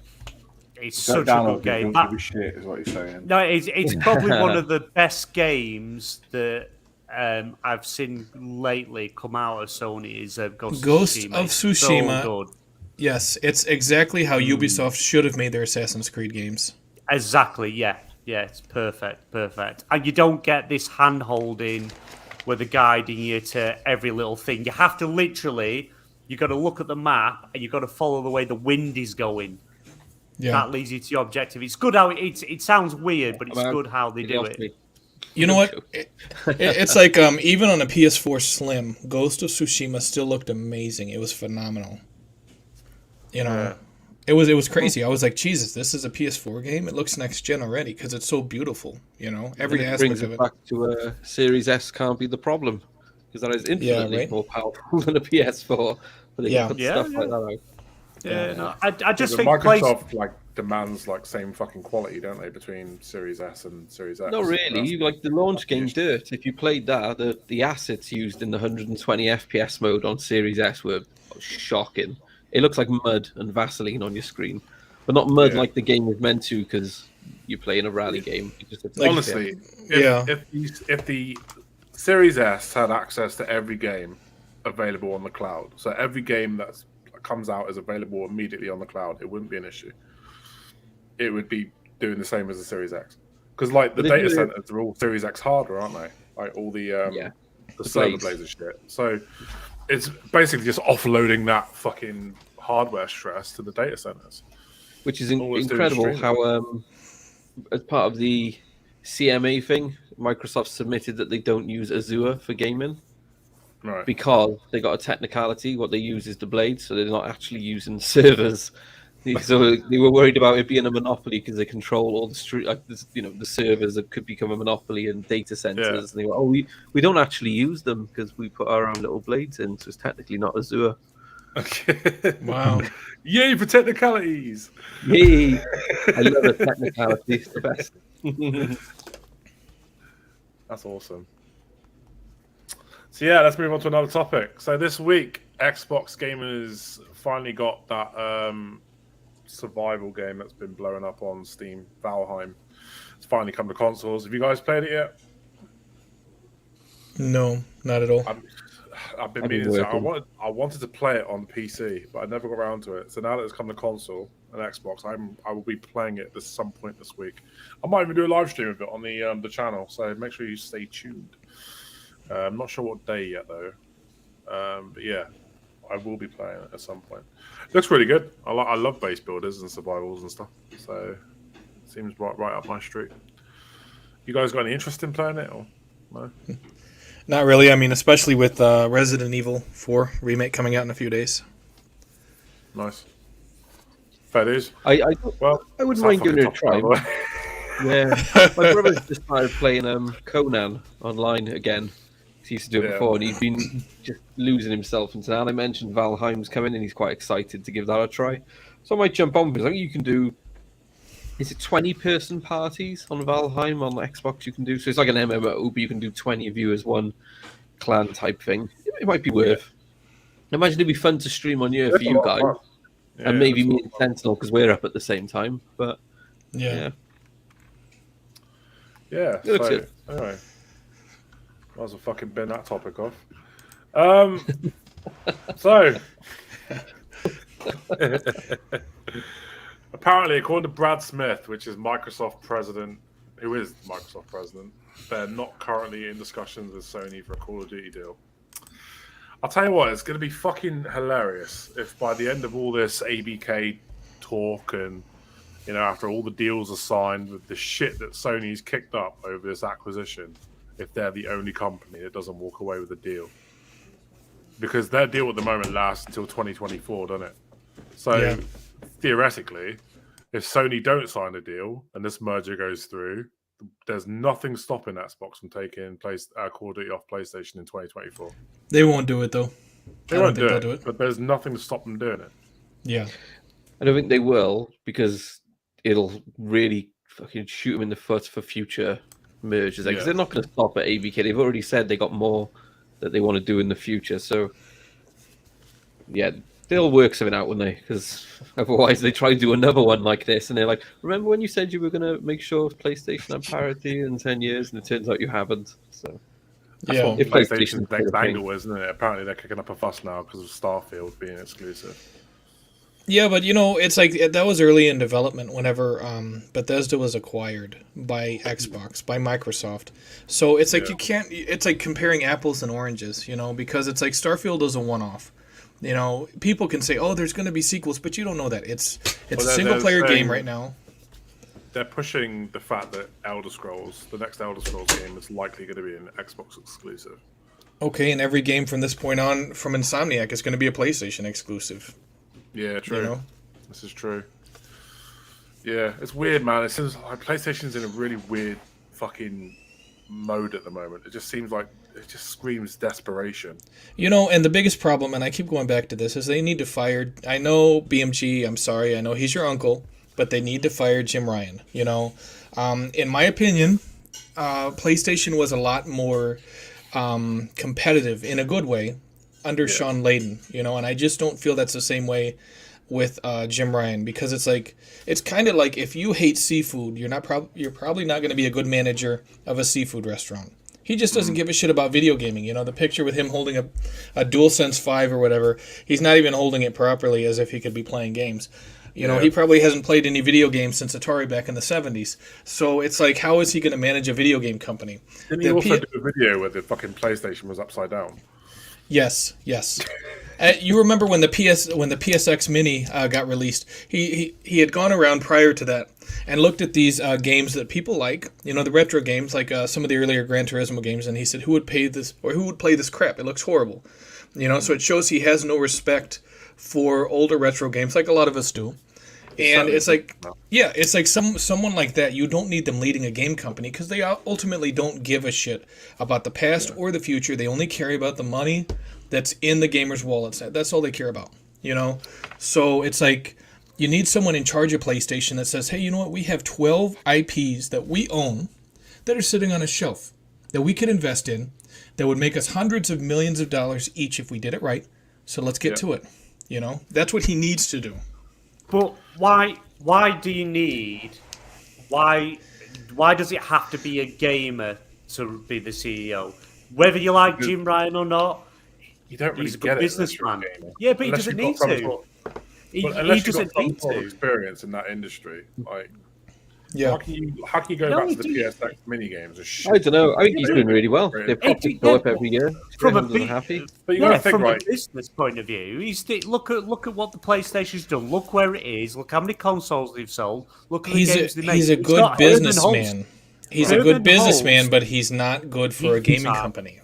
It's such a good game. Don't give a shit, is what you're saying. No, it's probably one of the best games that I've seen lately come out of Sony is Ghost of Tsushima. So good. Yes, it's exactly how Ubisoft should have made their Assassin's Creed games. Exactly, yeah. Yeah, it's perfect. And you don't get this hand-holding where they're guiding you to every little thing. You have to you got to look at the map and you got to follow the way the wind is going. that leads you to your objective. It's good how it sounds weird, but it's good how they do it. You know what? It's like even on a PS4 Slim, Ghost of Tsushima still looked amazing. It was phenomenal. You know, it was crazy. I was like, Jesus, this is a PS4 game. It looks next gen already because it's so beautiful. You know, every aspect of it. Back to a Series S can't be the problem because that is infinitely more powerful than a PS4. But they can put stuff like that out. Yeah, no, I just think Microsoft demands same fucking quality, don't they, between Series S and Series X? Not really. Like the launch game Dirt, if you played that, the assets used in the 120 FPS mode on Series S were shocking. It looks like mud and Vaseline on your screen, but not mud like the game was meant to because you're playing a rally game. Honestly, if the Series S had access to every game available on the cloud, so every game that comes out is available immediately on the cloud, it wouldn't be an issue. It would be doing the same as the Series X, because the data centers are all Series X hardware, aren't they? Like all the server blades and shit. So it's basically just offloading that fucking hardware stress to the data centers, which is incredible. How as part of the CMA thing, Microsoft submitted that they don't use Azure for gaming. Right. Because they got a technicality, what they use is the blades, so they're not actually using servers. So they were worried about it being a monopoly because they control all the servers that could become a monopoly and data centers. Yeah. And they were, we don't actually use them because we put our own little blades in, so it's technically not Azure. Okay. Wow. Yay for technicalities! Yay! I love the technicality. It's the best. That's awesome. So let's move on to another topic. So this week, Xbox gamers finally got that survival game that's been blowing up on Steam, Valheim. It's finally come to consoles. Have you guys played it yet? No, not at all. I've been meaning to. I wanted to play it on PC, but I never got around to it. So now that it's come to console and Xbox, I will be playing it at some point this week. I might even do a live stream of it on the channel. So make sure you stay tuned. I'm not sure what day yet though, but I will be playing it at some point. It looks really good. I love base builders and survivals and stuff, so it seems right up my street. You guys got any interest in playing it or no? Not really. I mean, especially with Resident Evil 4 remake coming out in a few days. Nice. Fair dues. I wouldn't mind giving it a try. Yeah, my brother just started playing Conan online again. He used to do it before, and he'd been just losing himself. And now I mentioned Valheim's coming, and he's quite excited to give that a try. So I might jump on because I think you can do. Is it 20-person parties on Valheim on Xbox? You can do so. It's like an MMO, but you can do 20 of you as one clan type thing. It might be worth. Imagine it'd be fun to stream on here for you guys, and maybe me and Sentinel because we're up at the same time. But yeah. It looks good. Anyway, might as well fucking bin that topic off. So, apparently, according to Brad Smith, which is Microsoft president, they're not currently in discussions with Sony for a Call of Duty deal. I'll tell you what, it's going to be fucking hilarious if by the end of all this ABK talk and after all the deals are signed with the shit that Sony's kicked up over this acquisition, if they're the only company that doesn't walk away with a deal. Because their deal at the moment lasts until 2024, doesn't it? So, theoretically, if Sony don't sign a deal and this merger goes through, there's nothing stopping Xbox from taking Call of Duty off PlayStation in 2024. They won't do it, though. They won't do it, but there's nothing to stop them doing it. Yeah. I don't think they will, because it'll really fucking shoot them in the foot for future mergers. Because they're not going to stop at ABK. They've already said they got more that they want to do in the future. So, they'll work something out, won't they? Because otherwise they try to do another one like this. And they're like, remember when you said you were going to make sure PlayStation had parity in 10 years? And it turns out you haven't. So, that's what PlayStation's next angle, isn't it? Apparently they're kicking up a fuss now because of Starfield being exclusive. Yeah, but it's like that was early in development whenever Bethesda was acquired by Xbox, by Microsoft. So it's like you can't. It's like comparing apples and oranges, because it's like Starfield was a one-off. You know, people can say, "Oh, there's going to be sequels," but you don't know that. It's a single player game right now. They're pushing the fact that the next Elder Scrolls game, is likely going to be an Xbox exclusive. Okay, and every game from this point on from Insomniac is going to be a PlayStation exclusive. Yeah, true. You know? This is true. Yeah, it's weird, man. It seems like PlayStation's in a really weird fucking mode at the moment. It just seems like it just screams desperation. You know, and the biggest problem, and I keep going back to this, is they need to fire. I know BMG. I'm sorry. I know he's your uncle, but they need to fire Jim Ryan. You know, in my opinion, PlayStation was a lot more competitive in a good way under Sean Layden, you know, and I just don't feel that's the same way with Jim Ryan, because it's kind of like if you hate seafood, you're probably not going to be a good manager of a seafood restaurant. He just doesn't give a shit about video gaming. You know, the picture with him holding a DualSense 5 or whatever, he's not even holding it properly as if he could be playing games. You know, he probably hasn't played any video games since Atari back in the 70s. So it's like, how is he going to manage a video game company? Didn't he also do a video where the fucking PlayStation was upside down? Yes. You remember when the PSX Mini got released? He had gone around prior to that and looked at these games that people like, you know, the retro games, like some of the earlier Gran Turismo games, and he said, who would pay this, or who would play this crap? It looks horrible. You know, so it shows he has no respect for older retro games, like a lot of us do. And it's like, someone like that, you don't need them leading a game company, because they ultimately don't give a shit about the past or the future. They only care about the money that's in the gamers' wallets. That's all they care about, you know? So it's like, you need someone in charge of PlayStation that says, hey, you know what? We have 12 IPs that we own that are sitting on a shelf that we could invest in that would make us hundreds of millions of dollars each if we did it right. So let's get to it. You know? That's what he needs to do. But why do you need? Why does it have to be a gamer to be the CEO? Whether you like Jim Ryan or not, you don't really he's a good businessman. Yeah, but he doesn't need to. He doesn't need to. Experience in that industry, like. Yeah. How can you go back to the PSX mini games? I don't know. I think he's doing really well. They probably go up every year. From a business point of view, look at what the PlayStation's done. Look where it is. Look how many consoles they've sold. Look at the games they make. He's a good businessman. He's a good businessman, but he's not good for a gaming company.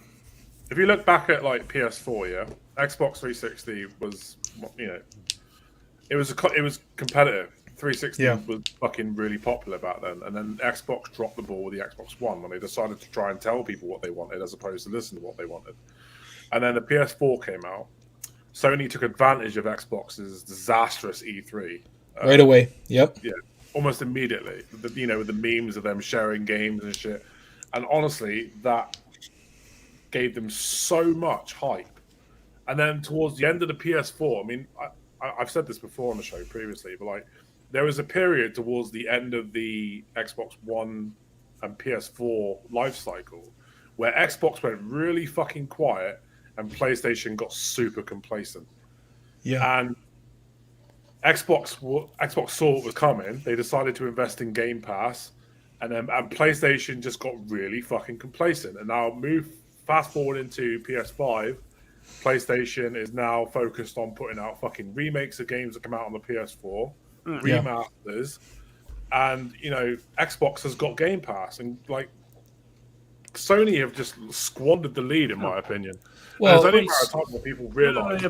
If you look back at like PS4, Xbox 360 was, you know, it was competitive. 360 was fucking really popular back then, and then Xbox dropped the ball with the Xbox One when they decided to try and tell people what they wanted as opposed to listen to what they wanted. And then the PS4 came out. Sony took advantage of Xbox's disastrous E3 right away. Yep. Yeah, almost immediately. With the memes of them sharing games and shit. And honestly, that gave them so much hype. And then towards the end of the PS4, I mean, I've said this before on the show previously, but like, there was a period towards the end of the Xbox One and PS4 life cycle where Xbox went really fucking quiet and PlayStation got super complacent. Yeah. And Xbox saw what was coming. They decided to invest in Game Pass, and PlayStation just got really fucking complacent. And now fast forward into PS5, PlayStation is now focused on putting out fucking remakes of games that come out on the PS4. Remasters, and you know, Xbox has got Game Pass, and like Sony have just squandered the lead, in my opinion. Well, there's only a time where people realise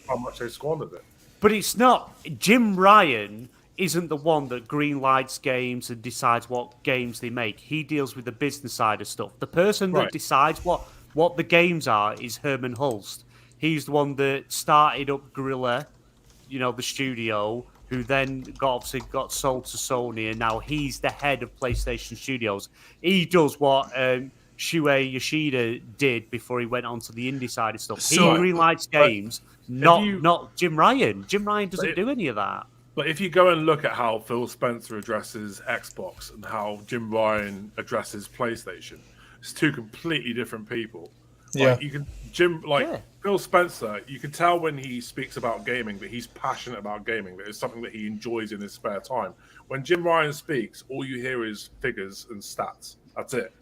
how much they squandered it. But it's not. Jim Ryan isn't the one that greenlights games and decides what games they make. He deals with the business side of stuff. The person that decides what the games are is Herman Hulst. He's the one that started up Guerrilla, you know, the studio, who then got sold to Sony, and now he's the head of PlayStation Studios. He does what Shuei Yoshida did before he went on to the indie side of stuff. He greenlights games, not Jim Ryan. Jim Ryan doesn't do any of that. But if you go and look at how Phil Spencer addresses Xbox and how Jim Ryan addresses PlayStation, it's two completely different people. Yeah. Phil Spencer, you can tell when he speaks about gaming that he's passionate about gaming, that it's something that he enjoys in his spare time. When Jim Ryan speaks, all you hear is figures and stats. That's it.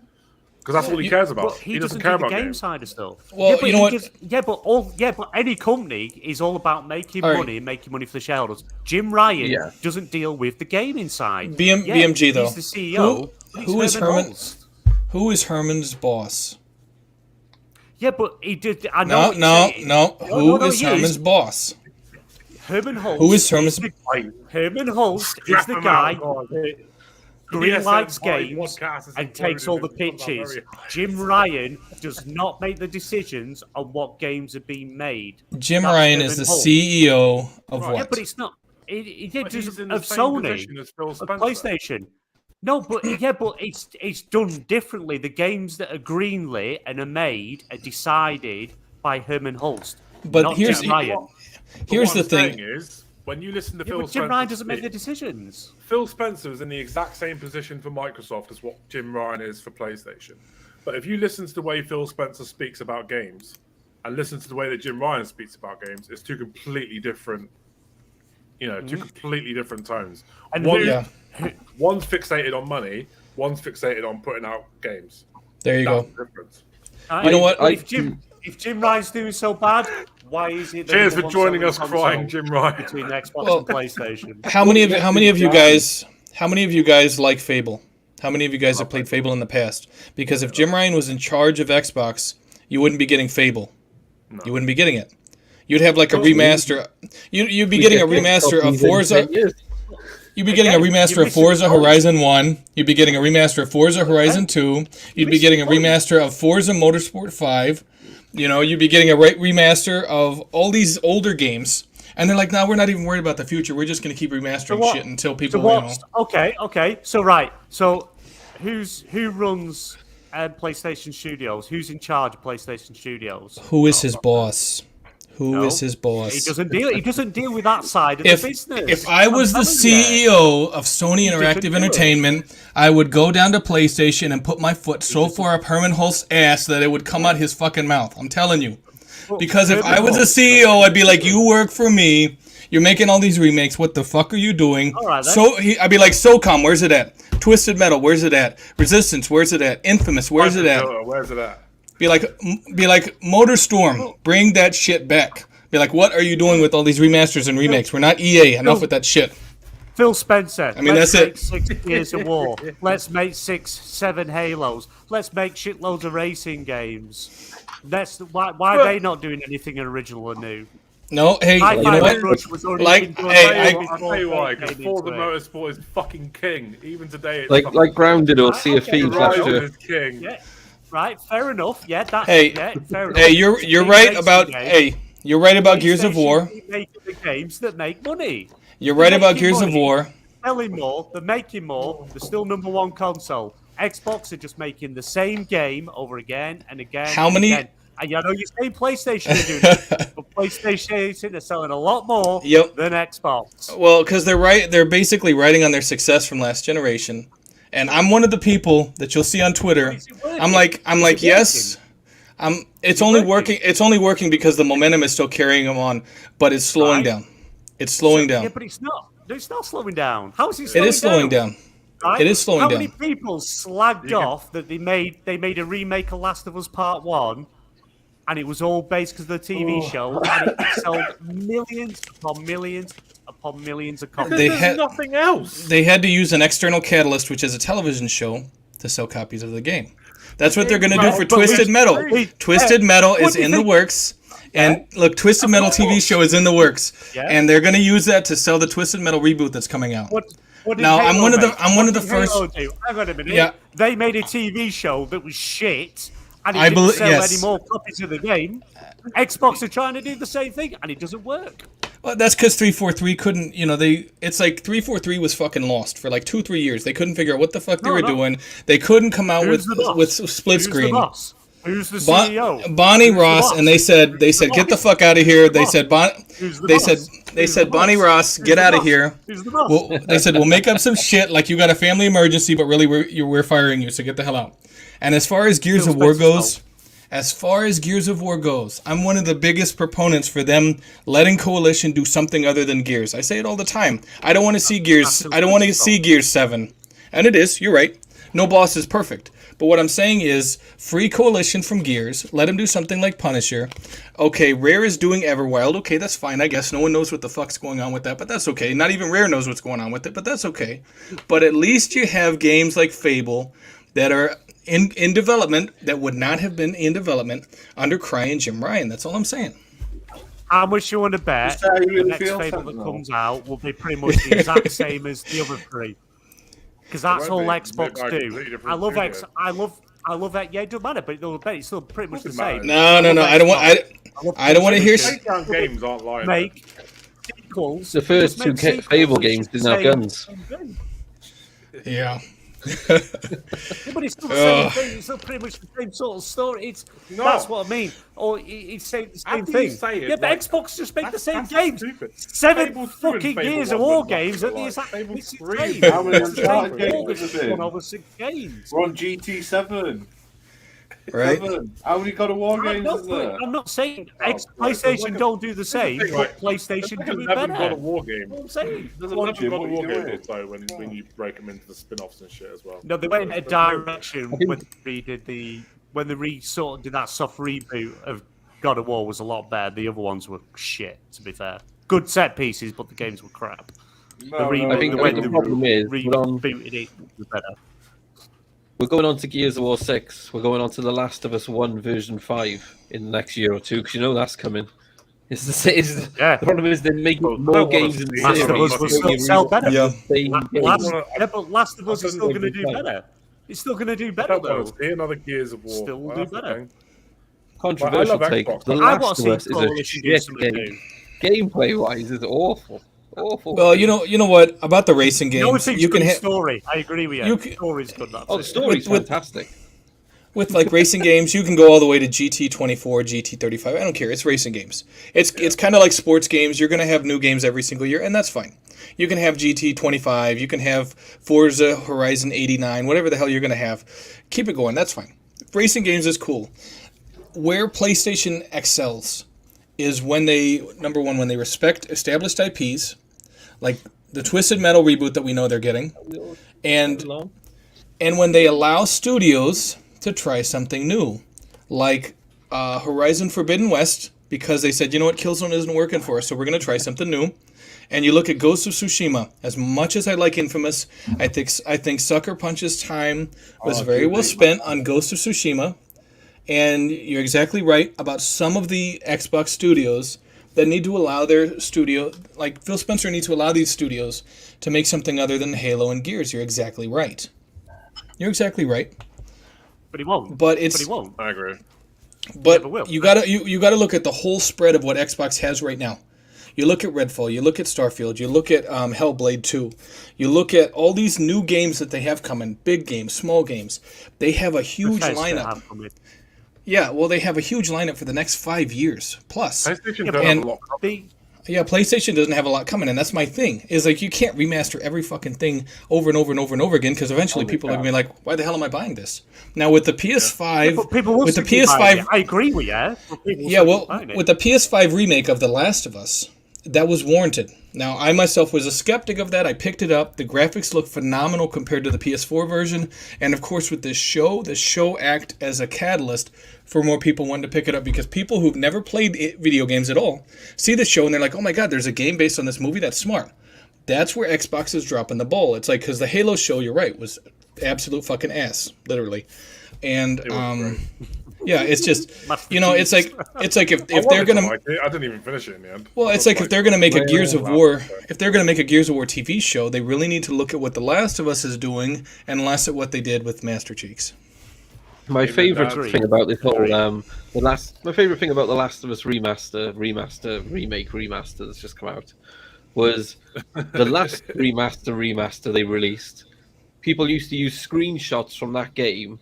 Because that's all he cares about. But he doesn't doesn't care do the about game games. side of stuff. Well, but you know what? But any company is all about making money and making money for the shareholders. Jim Ryan doesn't deal with the gaming side. BMG though. He's the CEO. Who is Herman? Who is Herman's boss? Yeah, but he did. I No. know. Who is Herman's boss? Herman Holst. Who is Herman's? Herman Holst is the guy that green lights games and takes all the pitches. Jim Ryan does not make the decisions on what games are being made. Jim Ryan is the CEO of what? Yeah, but it's not. He did But he's of in the same Sony, position as Phil of Spencer. PlayStation. No, but it's done differently. The games that are greenlit and are made are decided by Herman Holst. But not here's Jim Ryan. Here's the What I'm thing. saying is, when you listen to Yeah, Phil but Spencer, Jim Ryan doesn't make the decisions. Phil Spencer is in the exact same position for Microsoft as what Jim Ryan is for PlayStation. But if you listen to the way Phil Spencer speaks about games and listen to the way that Jim Ryan speaks about games, it's two completely different, two completely different tones. And One's fixated on money, one's fixated on putting out games. There you That's go. the difference. You know what? If Jim Ryan's doing so bad, why is it? Cheers for joining us, crying Jim Ryan. Between Xbox and PlayStation. How many of you guys like Fable? How many of you guys have played Fable in the past? Because if Jim Ryan was in charge of Xbox, you wouldn't be getting Fable. No. You wouldn't be getting it. You'd have like a remaster. You'd be getting a remaster of Forza. You'd be getting a remaster of Forza Horizon 1. You'd be getting a remaster of Forza Horizon 2. You'd be getting a remaster of Forza Motorsport 5. You'd be getting a remaster of all these older games. And they're like, no, we're not even worried about the future. We're just going to keep remastering shit until people, Okay. So who runs PlayStation Studios? Who's in charge of PlayStation Studios? Who is his boss? Who is his boss? He doesn't deal with that side of the business. If I was the CEO of Sony Interactive Entertainment, I would go down to PlayStation and put my foot so far up Herman Holst's ass that it would come out his fucking mouth. I'm telling you. Because if I was a CEO, I'd be like, you work for me. You're making all these remakes. What the fuck are you doing? All right, then. I'd be like, SOCOM, where's it at? Twisted Metal, where's it at? Resistance, where's it at? Infamous, where's it at? Where's it at? Be like MotorStorm, bring that shit back. Be like, what are you doing with all these remasters and remakes? We're not EA. Enough with that shit. Phil Spencer. I mean, that's it. 6 Gears of War. Let's make 7 Halos. Let's make shitloads of racing games. Why are they not doing anything original or new? No, hey, you know what? I'll tell you why. Because Forza Motorsport is fucking king. Even today, it's like Grounded or Sea of Thieves last year. is king. Yeah, right. Fair enough. Yeah, that's fair enough. Hey, you're right about you're right about Gears of War. Making the games that make money. You're right about Gears of War. Selling more, they're making more. They're still #1 console. Xbox are just making the same game over again and again. How many? Again. And I know you're saying PlayStation are doing it, but PlayStation are selling a lot more than Xbox. Well, because they're basically riding on their success from last generation. And I'm one of the people that you'll see on Twitter. I'm like, yes. It's only working because the momentum is still carrying them on, but it's slowing down. It's slowing down. Yeah, but it's not. It's not slowing down. How is it slowing down? It is slowing down. Right? It is slowing down. How many people slagged off that they made a remake of Last of Us Part 1, and it was all based because of the TV show, and it sold millions upon millions upon millions of copies. There's nothing else. They had to use an external catalyst, which is a television show, to sell copies of the game. That's what they're going to do for Twisted Metal. Twisted Metal is in the works. And look, Twisted Metal TV show is in the works, and they're going to use that to sell the Twisted Metal reboot that's coming out. Now, I'm one of the first. Hang on a minute. Yeah. They made a TV show that was shit, and it didn't sell any more copies of the game. Xbox are trying to do the same thing, and it doesn't work. Well, that's because 343 couldn't. It's like 343 was fucking lost for like 2-3 years. They couldn't figure out what the fuck they were doing. They couldn't come out with split screen. Who's the CEO? Bonnie Ross, and they said, get the fuck out of here. They said, Bonnie Ross, get out of here. Well, they said, we'll make up some shit like you got a family emergency, but really we're firing you, so get the hell out. And as far as Gears of War goes, I'm one of the biggest proponents for them letting Coalition do something other than Gears. I say it all the time. I don't want to see Gears. I don't want to see Gears 7, and it is. You're right. No boss is perfect. But what I'm saying is, free Coalition from Gears. Let them do something like Punisher. Okay, Rare is doing Everwild. Okay, that's fine, I guess. No one knows what the fuck's going on with that, but that's okay. Not even Rare knows what's going on with it, but that's okay. But at least you have games like Fable that are in development that would not have been in development under Cry and Jim Ryan. That's all I'm saying. How much you want to bet the next Fable that comes out will be pretty much the exact same as the other three? Because that's all Xbox do. I love X. I love that. Yeah, it doesn't matter, but it's still pretty much the same. No. I don't want to hear. Games aren't lying. Make sequels. The first two Fable games didn't have guns. Yeah. But it's still the same thing. It's still pretty much the same sort of story. That's what I mean. Or it's the same thing. Yeah, but Xbox just make the same games. Stupid. 7 fucking years of war games at the exact same. How many Uncharted games have there been? 1 over 6 games. We're on GT7. Right. 7. How many God of War games is there? I'm not saying PlayStation don't do the same, but PlayStation do it better. God of War game. I'm saying. There's a lot of God of War games also when you break them into the spin-offs and shit as well. No, they went in a direction when they sort of did that soft reboot of God of War was a lot better. The other ones were shit, to be fair. Good set pieces, but the games were crap. I think the problem is rebooted it was better. We're going on to Gears of War 6. We're going on to The Last of Us 1 version 5 in the next year or two, because you know that's coming. The problem is they're making more games in the Last of Us will still sell better. Yeah. Last of Us is still going to do better. It's still going to do better, though. Another Gears of War. Still will do better. Controversial take. The Last of Us is a shit game. Gameplay-wise, it's awful. Awful. Well, you know what about the racing games? You can hit story. I agree with you. The story's good. The story's fantastic. With like racing games, you can go all the way to GT24, GT35. I don't care. It's racing games. It's kind of like sports games. You're going to have new games every single year, and that's fine. You can have GT25. You can have Forza Horizon 89. Whatever the hell you're going to have, keep it going. That's fine. Racing games is cool. Where PlayStation excels is when they respect established IPs. Like the Twisted Metal reboot that we know they're getting, and when they allow studios to try something new, like Horizon Forbidden West, because they said, you know what, Killzone isn't working for us, so we're going to try something new. And you look at Ghost of Tsushima. As much as I like Infamous, I think Sucker Punch's time was very well spent on Ghost of Tsushima. And you're exactly right about some of the Xbox studios that need to allow their studio, like Phil Spencer needs to allow these studios to make something other than Halo and Gears. You're exactly right. But he won't. But he won't. I agree. But you gotta look at the whole spread of what Xbox has right now. You look at Redfall, you look at Starfield, you look at Hellblade 2, you look at all these new games that they have coming, big games, small games. They have a huge lineup. Yeah, well, they have a huge lineup for the next 5 years plus. PlayStation doesn't have a lot coming. Yeah, PlayStation doesn't have a lot coming, and that's my thing. Is like you can't remaster every fucking thing over and over and over and over again because eventually people are gonna be like, "Why the hell am I buying this?" Now with the PS5, with the PS5, I agree with you. Yeah, well, with the PS5 remake of The Last of Us, that was warranted. Now, I myself was a skeptic of that. I picked it up. The graphics look phenomenal compared to the PS4 version. And, of course, with this show, the show acted as a catalyst for more people wanting to pick it up because people who've never played video games at all see the show and they're like, oh, my God, there's a game based on this movie? That's smart. That's where Xbox is dropping the ball. It's like, because the Halo show, you're right, was absolute fucking ass, literally. And, yeah, it's just, it's like if they're gonna, I didn't even finish it in the end. Well, it's like if they're gonna make a Gears of War TV show, they really need to look at what The Last of Us is doing and less at what they did with Master Cheeks. My favorite thing about this whole my favorite thing about The Last of Us remaster that's just come out was the last remaster they released. People used to use screenshots from that game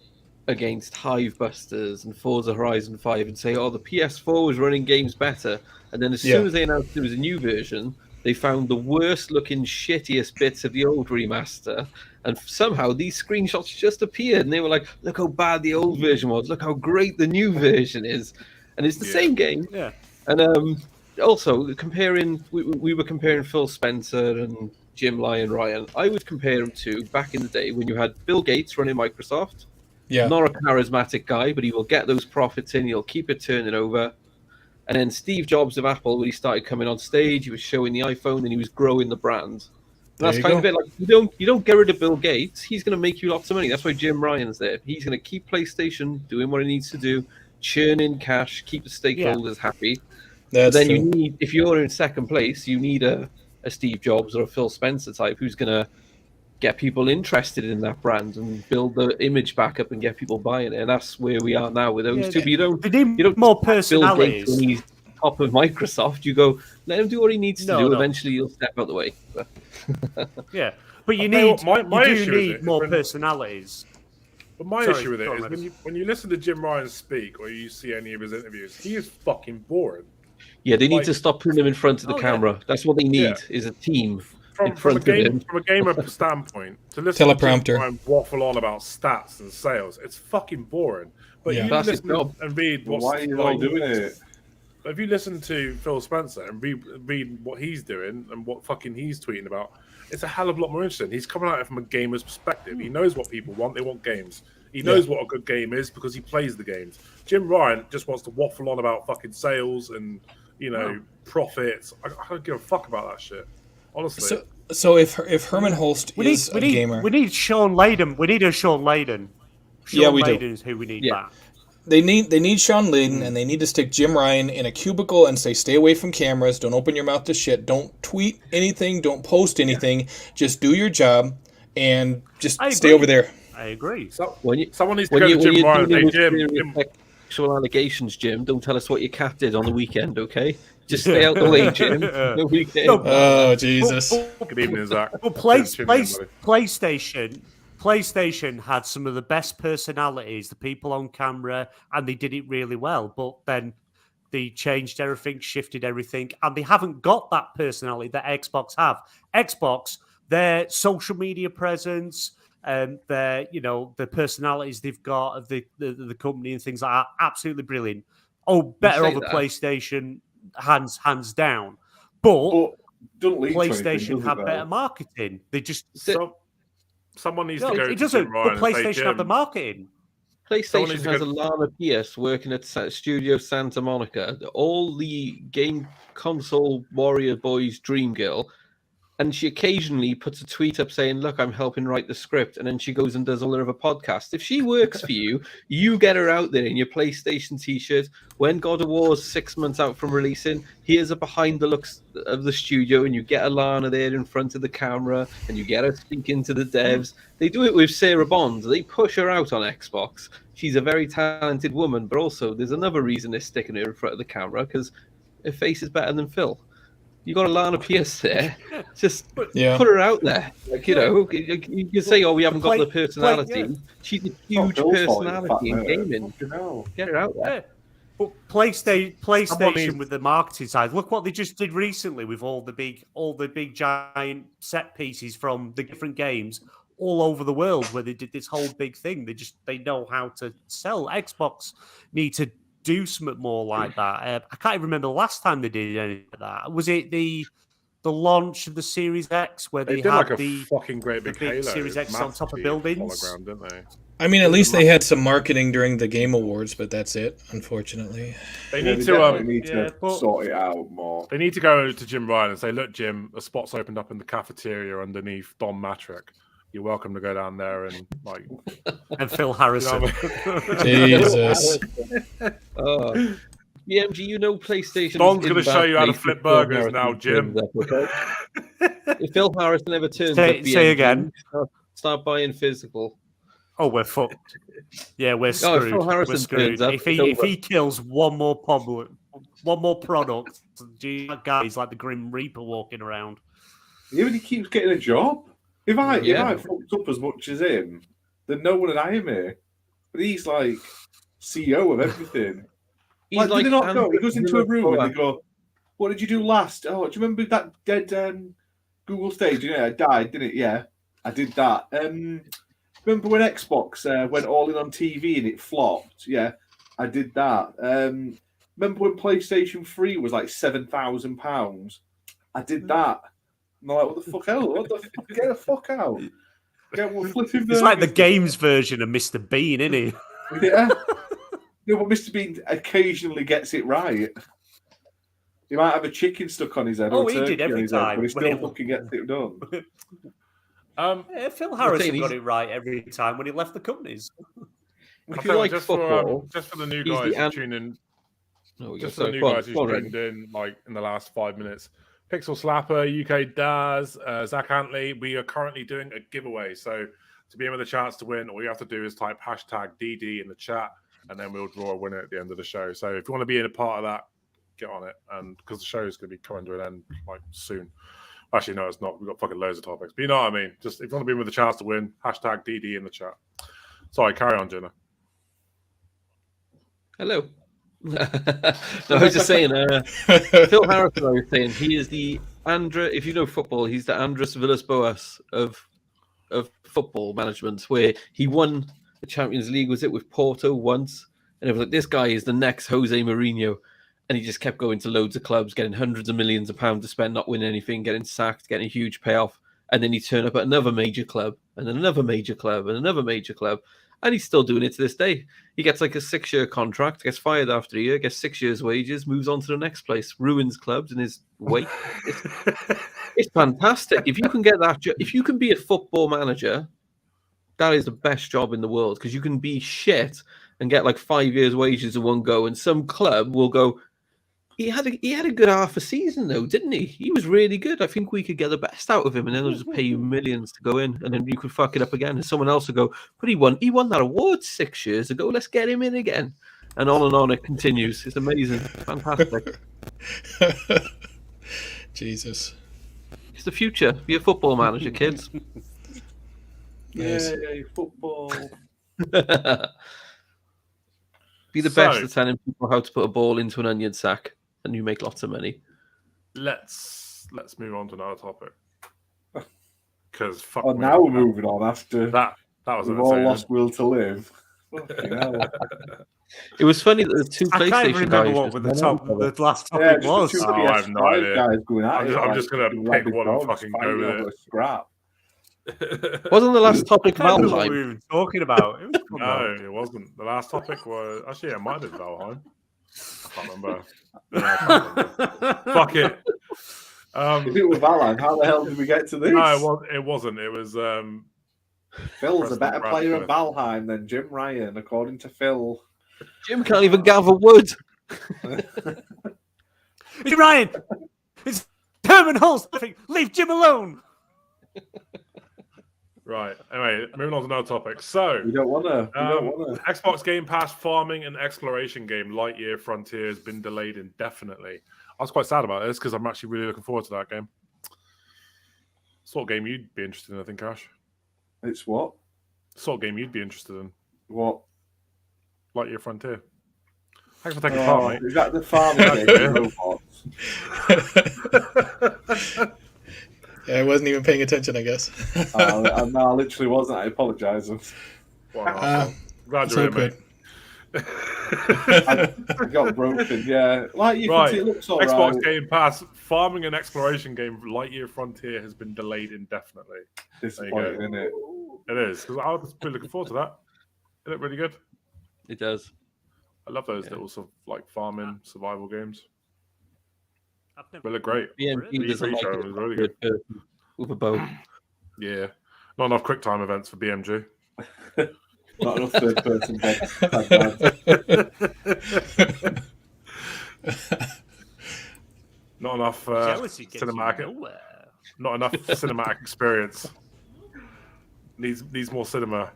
against Hivebusters and Forza Horizon 5 and say, oh, the PS4 was running games better. And then as soon as they announced there was a new version, they found the worst looking, shittiest bits of the old remaster. And somehow these screenshots just appeared and they were like, look how bad the old version was. Look how great the new version is. And it's the same game. Yeah. And also, we were comparing Phil Spencer and Jim Ryan. I would compare them to back in the day when you had Bill Gates running Microsoft, Yeah. Not a charismatic guy, but he will get those profits in. He'll keep it turning over. And then Steve Jobs of Apple, when he started coming on stage, he was showing the iPhone and he was growing the brand. And that's kind of it. Like you don't get rid of Bill Gates. He's going to make you lots of money. That's why Jim Ryan's there. He's going to keep PlayStation doing what he needs to do, churn in cash, keep the stakeholders happy. That's then true. you need, if you're in second place, you need a Steve Jobs or a Phil Spencer type who's going to get people interested in that brand and build the image back up and get people buying it. And that's where we are now with those two. But you don't more Bill Gates personalities. when he's top of Microsoft. You go, let him do what he needs to do. Eventually, he'll step out the way. But... yeah, but you need my you issue do need is more personalities. But my issue with it is when you listen to Jim Ryan speak or you see any of his interviews, he is fucking boring. Yeah, they need to stop putting him in front of the camera. Yeah. That's what they need is a team. From a gamer standpoint, to listen to Jim Ryan waffle on about stats and sales, it's fucking boring. But you listen and read why are you all doing it? If you listen to Phil Spencer and read what he's doing and what fucking he's tweeting about, it's a hell of a lot more interesting. He's coming at it from a gamer's perspective. He knows what people want. They want games. He knows what a good game is because he plays the games. Jim Ryan just wants to waffle on about fucking sales and, profits. I don't give a fuck about that shit. Honestly. So if Herman Holst is a gamer... We need Sean Layden. We need a Sean Layden. Sean Layden is who we need back. They need Sean Layden, and they need to stick Jim Ryan in a cubicle and say, stay away from cameras, don't open your mouth to shit, don't tweet anything, don't post anything, just do your job, and just stay over there. I agree. Someone needs to go to Jim Ryan and say, Jim... Sexual allegations, Jim, don't tell us what your cat did on the weekend, okay? Just stay out the way, Jim. No weekend. Oh, Jesus. Good evening, Zach. Well, PlayStation had some of the best personalities, the people on camera, and they did it really well. But then they changed everything, shifted everything, and they haven't got that personality that Xbox have. Xbox, their social media presence, their the personalities they've got of the company and things like that, absolutely brilliant. Better over PlayStation, hands down. But PlayStation have better marketing. They just someone needs to go. It doesn't. But PlayStation have the marketing. PlayStation has a Lana Pierce working at Studio Santa Monica, all the game console warrior boys dream girl, and she occasionally puts a tweet up saying, look, I'm helping write the script, and then she goes and does all of a podcast. If she works for you, you get her out there in your PlayStation t-shirt. When God of War is 6 months out from releasing, here's a behind the looks of the studio, and you get Alana there in front of the camera, and you get her speaking to the devs. They do it with Sarah Bond. They push her out on Xbox. She's a very talented woman, but also there's another reason they're sticking her in front of the camera, because her face is better than Phil. You got Alana Pierce there. Just put her out there. Like, you can say, we haven't got the personality. She's a huge personality in gaming. Get her out there. But PlayStation with the marketing side, look what they just did recently with all the big giant set pieces from the different games all over the world, where they did this whole big thing. They know how to sell. Xbox need to do something more like that. I can't even remember the last time they did anything like that. Was it the launch of the Series X where they did had like the fucking great big Halo Series X on top of buildings? Hologram, didn't they? I mean, at least they had some marketing during the Game Awards, but that's it, unfortunately. They need to sort it out more. They need to go to Jim Ryan and say, look, Jim, a spot's opened up in the cafeteria underneath Don Matrick. You're welcome to go down there and and Phil Harrison. Jesus. BMG, PlayStation. Don's going to show you how to flip burgers now, Jim. If Phil Harrison ever turns up, BMG, say again. Start buying physical. Oh, we're fucked. Yeah, we're screwed. We're screwed. If he kills one more product, that guy's like the Grim Reaper walking around. Yeah, but he keeps getting a job. If I fucked up as much as him, then no one would hire me. But he's like CEO of everything. Did they not go? He goes into a room and they go, "What did you do last? Oh, do you remember that dead Google stage? Yeah, it died, didn't it? Yeah, I did that. Remember when Xbox went all in on TV and it flopped? Yeah, I did that. Remember when PlayStation 3 was like £7,000? I did that. And I'm like, what the fuck? Get the fuck out. Yeah, we'll flip him It's there, like the Mr. games version of Mr. Bean, isn't he? Yeah. No, but Mr. Bean occasionally gets it right. He might have a chicken stuck on his head or a he turkey did every on his head, time. but he still fucking gets it done. Phil Harrison got it right every time when he left the companies. If you like just football, just for the new he's guys the who tune in, no, just for sorry, the new go on, guys who go on, tuned in, like in the last 5 minutes, Pixel Slapper, UK Daz, Zach Antley, we are currently doing a giveaway. So to be in with a chance to win, all you have to do is type hashtag DD in the chat, and then we'll draw a winner at the end of the show. So if you want to be in a part of that, get on it, and because the show is going to be coming to an end like soon. Actually, no, it's not. We've got fucking loads of topics, but you know what I mean. Just if you want to be in with a chance to win, hashtag DD in the chat. Sorry, carry on, Jenna. Hello. No, I was just saying, Phil Harrison, I was saying, he is the if you know football, he's the Andres Villas-Boas of football management, where he won the Champions League, was it, with Porto once? And it was like, this guy is the next Jose Mourinho. And he just kept going to loads of clubs, getting hundreds of millions of pounds to spend, not winning anything, getting sacked, getting a huge payoff. And then he turned up at another major club, and then another major club, and another major club. And he's still doing it to this day. He gets like a 6-year contract, gets fired after a year, gets 6 years' wages, moves on to the next place, ruins clubs in his wake. It's fantastic. If you can get that, if you can be a football manager, that is the best job in the world, because you can be shit and get like 5 years' wages in one go, and some club will go, he had a good half a season though, didn't he? He was really good. I think we could get the best out of him, and then they'll just pay you millions to go in, and then you could fuck it up again. And someone else will go, but he won that award 6 years ago. Let's get him in again. And on it continues. It's amazing. Fantastic. Jesus. It's the future. Be a football manager, kids. Nice. Yay, football. Be the best at telling people how to put a ball into an onion sack, and you make lots of money. Let's move on to another topic. Because now we're moving on after that was we've all lost will to live. Fucking hell. It was funny that the two I PlayStation can't remember guys what just the last Yeah, topic just was. the two Oh, I have no PS5 idea. guys going at it, I'm just like gonna pick rabid one and dogs fucking go fighting with over it. a scrap. Wasn't the last topic I can't remember what we Valheim? were even talking about. It was fun, No, though. it wasn't. The last topic was actually it might have been Valheim. I can't remember. No, I can't remember. Fuck it. If it was Valheim, how the hell did we get to this? No, it wasn't. It was Phil's a Preston better player at Bradford. Valheim than Jim Ryan, according to Phil. Jim can't even gather wood. Hey, Ryan! It's Herman Hulse! Leave Jim alone! right. Anyway, moving on to another topic. So We don't want to. Xbox Game Pass farming and exploration game Lightyear Frontier has been delayed indefinitely. I was quite sad about this because I'm actually really looking forward to that game. Sort of game you'd be interested in, I think, Ash. It's what? Sort of game you'd be interested in. What? Lightyear Frontier. Thanks for taking part, mate. Is that the farming game? The robots? Yeah, I wasn't even paying attention, I guess. No, I literally wasn't. I apologise. Glad It's you're all in, mate. good. I got broken. Yeah, like you Right. can see, it looks all Xbox right. Game Pass farming and exploration game Lightyear Frontier has been delayed indefinitely. Disappointing, isn't it? It is, because I was really looking forward to that. It looked really good. It does. I love those little sort of like farming survival games. I've never They look great. BMG doesn't like show it was really good. with a bow. Yeah. Not enough quick time events for BMG. Not enough third person bed. Not enough Jealousy gets you cinematic. nowhere. Not enough cinematic experience. Needs more cinema.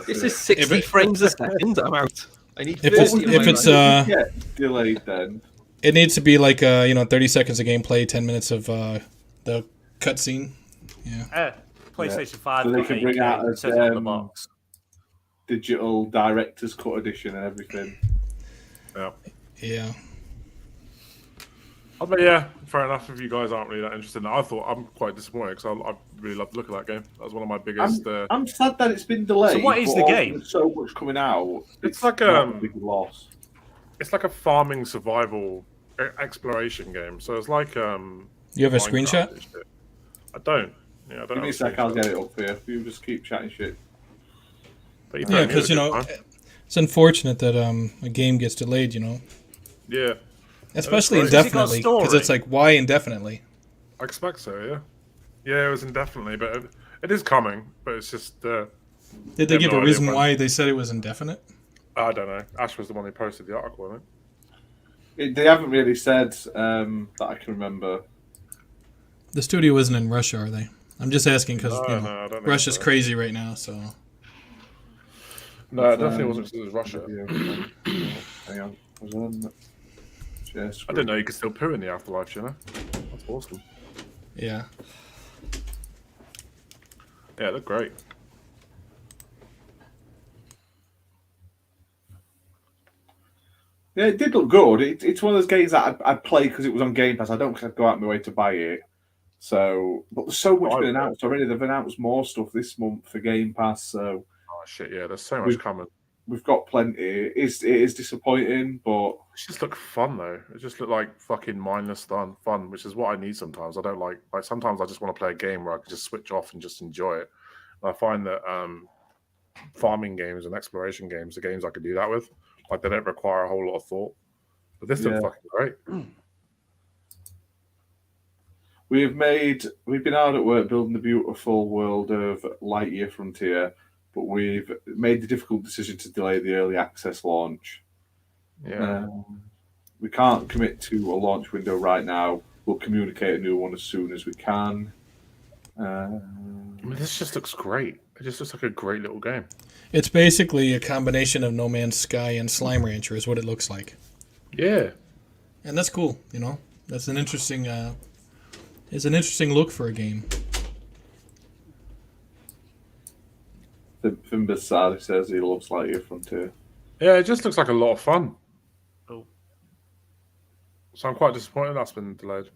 This is 60 frames a second. I'm out. I need If it's 30 in if my it's life. Get delayed then. it needs to be like 30 seconds of gameplay, 10 minutes of the cutscene. Yeah. PlayStation 5 So they got can 8K, bring out it a, says on the box. Digital director's cut edition and everything. Yeah. Yeah. But yeah, fair enough. If you guys aren't really that interested in it, I thought I'm quite disappointed because I really love the look of that game. That was one of my biggest. I'm sad that it's been delayed. So what is but the also game? There's so much coming out. It's like not a big loss. It's like a farming survival exploration game. So it's like You have a Minecraft screenshot? and shit. I don't. Yeah, I don't Give me a know sec, I'll get it up for you. You just keep chatting shit. But Yeah, because it's unfortunate that a game gets delayed. Yeah, Especially Has it got a indefinitely, because it's story? like, why indefinitely? I expect so. Yeah, yeah, it was indefinitely, but it is coming. But it's just Did they have give no a idea reason when. why they said it was indefinite? I don't know. Ash was the one who posted the article, I think. They haven't really said that I can remember. The studio isn't in Russia, are they? I'm just asking because No, I don't think Russia's so. crazy right now. So No, it definitely wasn't because it was Russia. Hang on. I didn't know you could still poo in the afterlife, That's awesome. yeah, Yeah, it looked great. Yeah, it did look good. It's one of those games that I play because it was on Game Pass. I don't go out of my way to buy it. So, but there's so much been announced already. They've announced more stuff this month for Game Pass. So, Oh shit, yeah, there's so much coming. we've got plenty. It is disappointing, but It just looked fun though. It just looked like fucking mindless fun, which is what I need sometimes. I don't like sometimes I just want to play a game where I can just switch off and just enjoy it. And I find that farming games and exploration games are games I could do that with. Like they don't require a whole lot of thought. But this looked fucking great. we've been hard at work building the beautiful world of Lightyear Frontier, but we've made the difficult decision to delay the early access launch. Yeah. We can't commit to a launch window right now. We'll communicate a new one as soon as we can. I mean, this just looks great. It just looks like a great little game. it's basically a combination of No Man's Sky and Slime Rancher is what it looks like, Yeah. and that's cool. That's an interesting. It's an interesting look for a game. Fimbus Sadi says he loves Lightyear Frontier. Yeah, it just looks like a lot of fun. Oh. So I'm quite disappointed that's been delayed.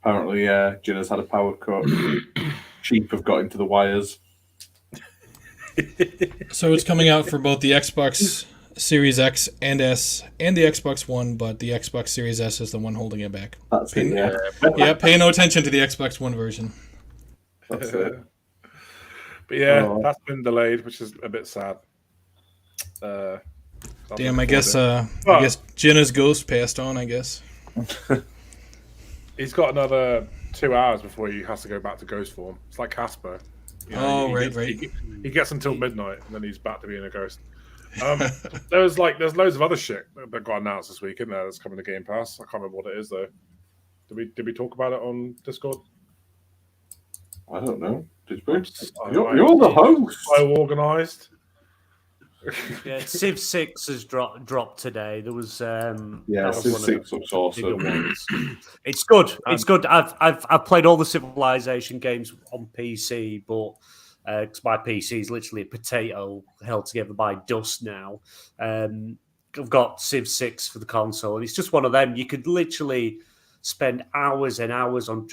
Apparently, Ginna's had a power cut. Sheep have got into the wires. So it's coming out for both the Xbox Series X and S and the Xbox One, but the Xbox Series S is the one holding it back. That's it, yeah. Yeah, pay no attention to the Xbox One version. That's it. But yeah, that's been delayed, which is a bit sad. Damn, I guess Jenna's ghost passed on, I guess. He's got another 2 hours before he has to go back to ghost form. It's like Casper. Right. He gets until midnight, and then he's back to being a ghost. There's loads of other shit that got announced this week, isn't there? That's coming to Game Pass. I can't remember what it is though. Did we talk about it on Discord? I don't know. Did we? You're the host. So organised. Yeah, Civ 6 has dropped today. There was Civ one 6 looks awesome. It's good. It's good. I've played all the Civilization games on PC, but because my PC is literally a potato held together by dust now. I've got Civ 6 for the console, and it's just one of them. You could literally spend hours and hours on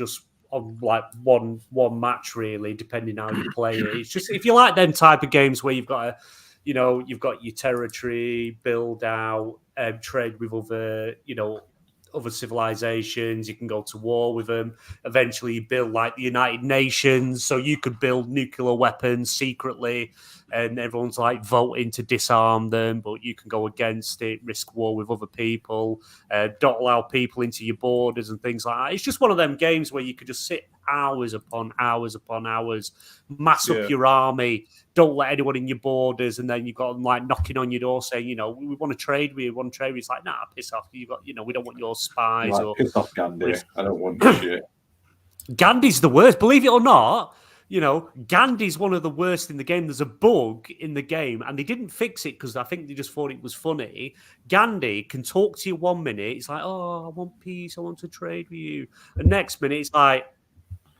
like one match, really, depending how you play it. It's just if you like them type of games where you've got you've got your territory, build out, trade with other civilizations. You can go to war with them. Eventually, you build like the United Nations, so you could build nuclear weapons secretly, and everyone's like voting to disarm them, but you can go against it, risk war with other people, don't allow people into your borders and things like that. It's just one of them games where you could just sit hours upon hours, mass up your army, don't let anyone in your borders, and then you've got them like knocking on your door saying, we want to trade with you, It's like, nah, piss off. We don't want your spies. Like, or piss off, Gandhi. I don't want your shit. Gandhi's the worst, believe it or not. Gandhi's one of the worst in the game. There's a bug in the game, and they didn't fix it because I think they just thought it was funny. Gandhi can talk to you 1 minute. It's like, oh, I want peace. I want to trade with you. The next minute, it's like,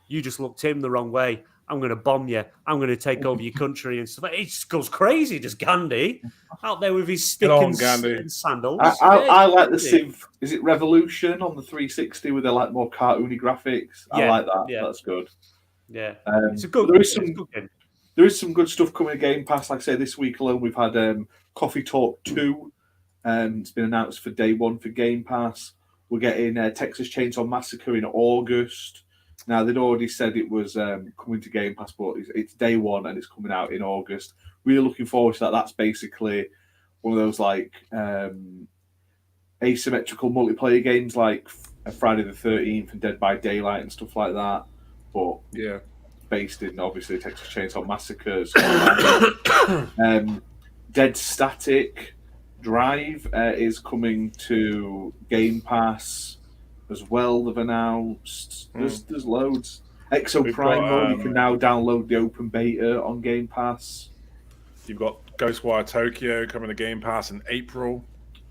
you just looked him the wrong way. I'm going to bomb you. I'm going to take over your country and stuff. It just goes crazy. Just Gandhi out there with his stick and sandals. I like the Civ. Is it Revolution on the 360 with the like more cartoony graphics? I like that. Yeah. That's good. Yeah, it's a good. There is some good stuff coming to Game Pass. Like I say, this week alone, we've had Coffee Talk 2. It's been announced for day one for Game Pass. We're getting Texas Chainsaw Massacre in August. Now, they'd already said it was coming to Game Pass, but it's day one and it's coming out in August. Really looking forward to that. That's basically one of those like asymmetrical multiplayer games like Friday the 13th and Dead by Daylight and stuff like that. But yeah, based in obviously Texas Chainsaw Massacres. Dead Static Drive is coming to Game Pass as well. They've announced there's loads. Exo Primal, you can now download the open beta on Game Pass. You've got Ghostwire Tokyo coming to Game Pass in April.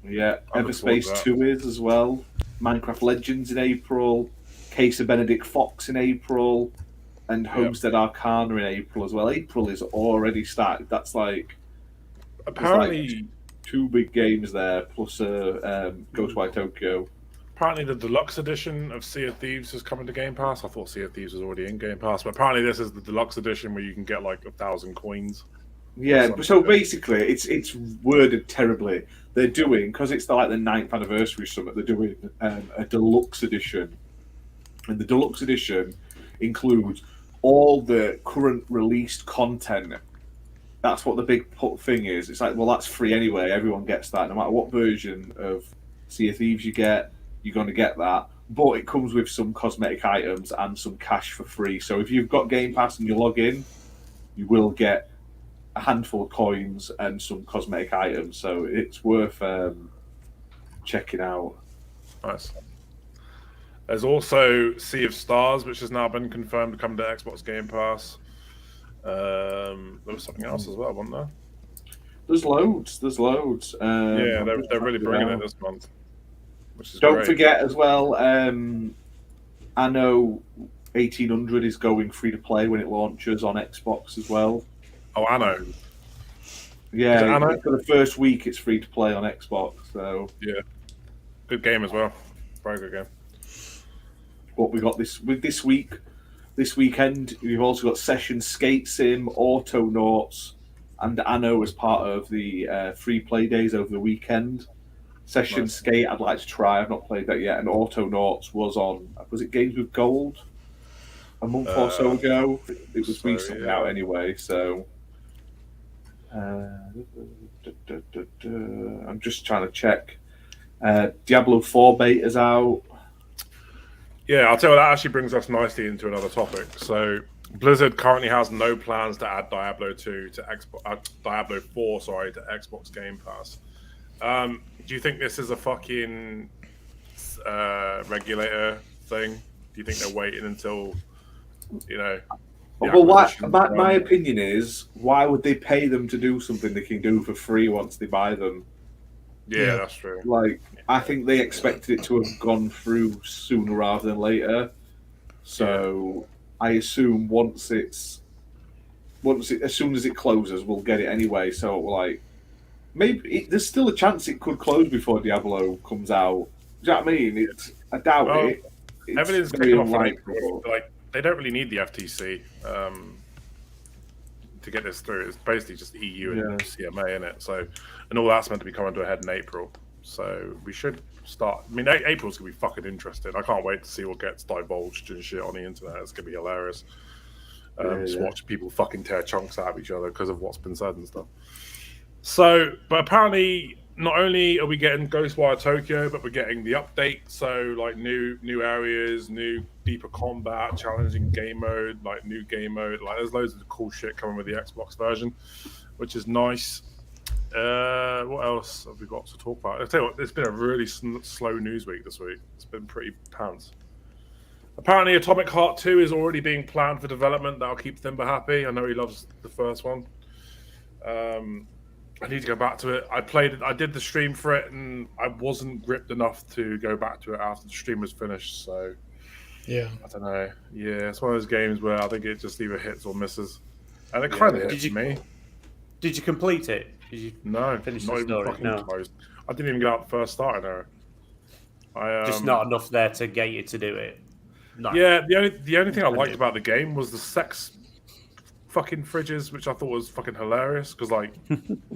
Yeah, Everspace 2 is as well. Minecraft Legends in April. Case of Benedict Fox in April. And Homestead Arcana in April as well. April is already started. That's like apparently 2 big games there, plus Ghostwire Tokyo. Apparently the deluxe edition of Sea of Thieves is coming to Game Pass. I thought Sea of Thieves was already in Game Pass, but apparently this is the deluxe edition where you can get like 1,000 coins. Yeah, so basically it's worded terribly. They're doing, because it's like the 9th anniversary summit, they're doing a deluxe edition. And the deluxe edition includes all the current released content. That's what the big thing is. It's like, well, that's free anyway. Everyone gets that. No matter what version of Sea of Thieves you get, you're going to get that. But it comes with some cosmetic items and some cash for free. So if you've got Game Pass and you log in, you will get a handful of coins and some cosmetic items. So it's worth checking out. Nice. There's also Sea of Stars, which has now been confirmed to come to Xbox Game Pass. There was something else as well, wasn't there? There's loads. Yeah, they're really bringing it this month, which is Don't great. forget as well, Anno 1800 is going free to play when it launches on Xbox as well. Oh, Anno. Yeah, Anno? for the first week it's free to play on Xbox. So Yeah, good game as well. Very good game. what we got this weekend, we've also got Session Skate Sim, Autonauts, and Anno as part of the free play days over the weekend. Session Nice. Skate, I'd like to try. I've not played that yet. And Autonauts was it Games with Gold a month or so ago? It was recently out anyway. So I'm just trying to check. Diablo 4 beta's out. Yeah, I'll tell you, that actually brings us nicely into another topic. So Blizzard currently has no plans to add Diablo 4, to Xbox Game Pass. Do you think this is a fucking regulator thing? Do you think they're waiting until, Well, my opinion is, why would they pay them to do something they can do for free once they buy them? Yeah, that's true. Like, I think they expected it to have gone through sooner rather than later. So I assume as soon as it closes, we'll get it anyway. So like, maybe there's still a chance it could close before Diablo comes out. Do you know what I mean? I doubt it. It's Everything's very kicking off in unlikely. April. Like, they don't really need the FTC to get this through. It's basically just EU and CMA in it. So, and all that's meant to be coming to a head in April. So we should start. I mean, April's gonna be fucking interesting. I can't wait to see what gets divulged and shit on the internet. It's gonna be hilarious. Just watch people fucking tear chunks out of each other because of what's been said and stuff. So, but apparently, not only are we getting Ghostwire Tokyo, but we're getting the update. So, like new areas, new deeper combat, challenging game mode, like new game mode. Like, there's loads of cool shit coming with the Xbox version, which is nice. What else have we got to talk about? I'll tell you what, it's been a really slow news week this week. It's been pretty pants. Apparently, Atomic Heart 2 is already being planned for development. That'll keep Thimba happy. I know he loves the first one. I need to go back to it. I played it. I did the stream for it, and I wasn't gripped enough to go back to it after the stream was finished. So, yeah, I don't know. Yeah, it's one of those games where I think it just either hits or misses, and it kind of hits me. Did you complete it? Did you finish the story? No. Close. I didn't even get out the first starting area. Just not enough there to get you to do it. No. Yeah, the only thing I liked about the game was the sex fucking fridges, which I thought was fucking hilarious because like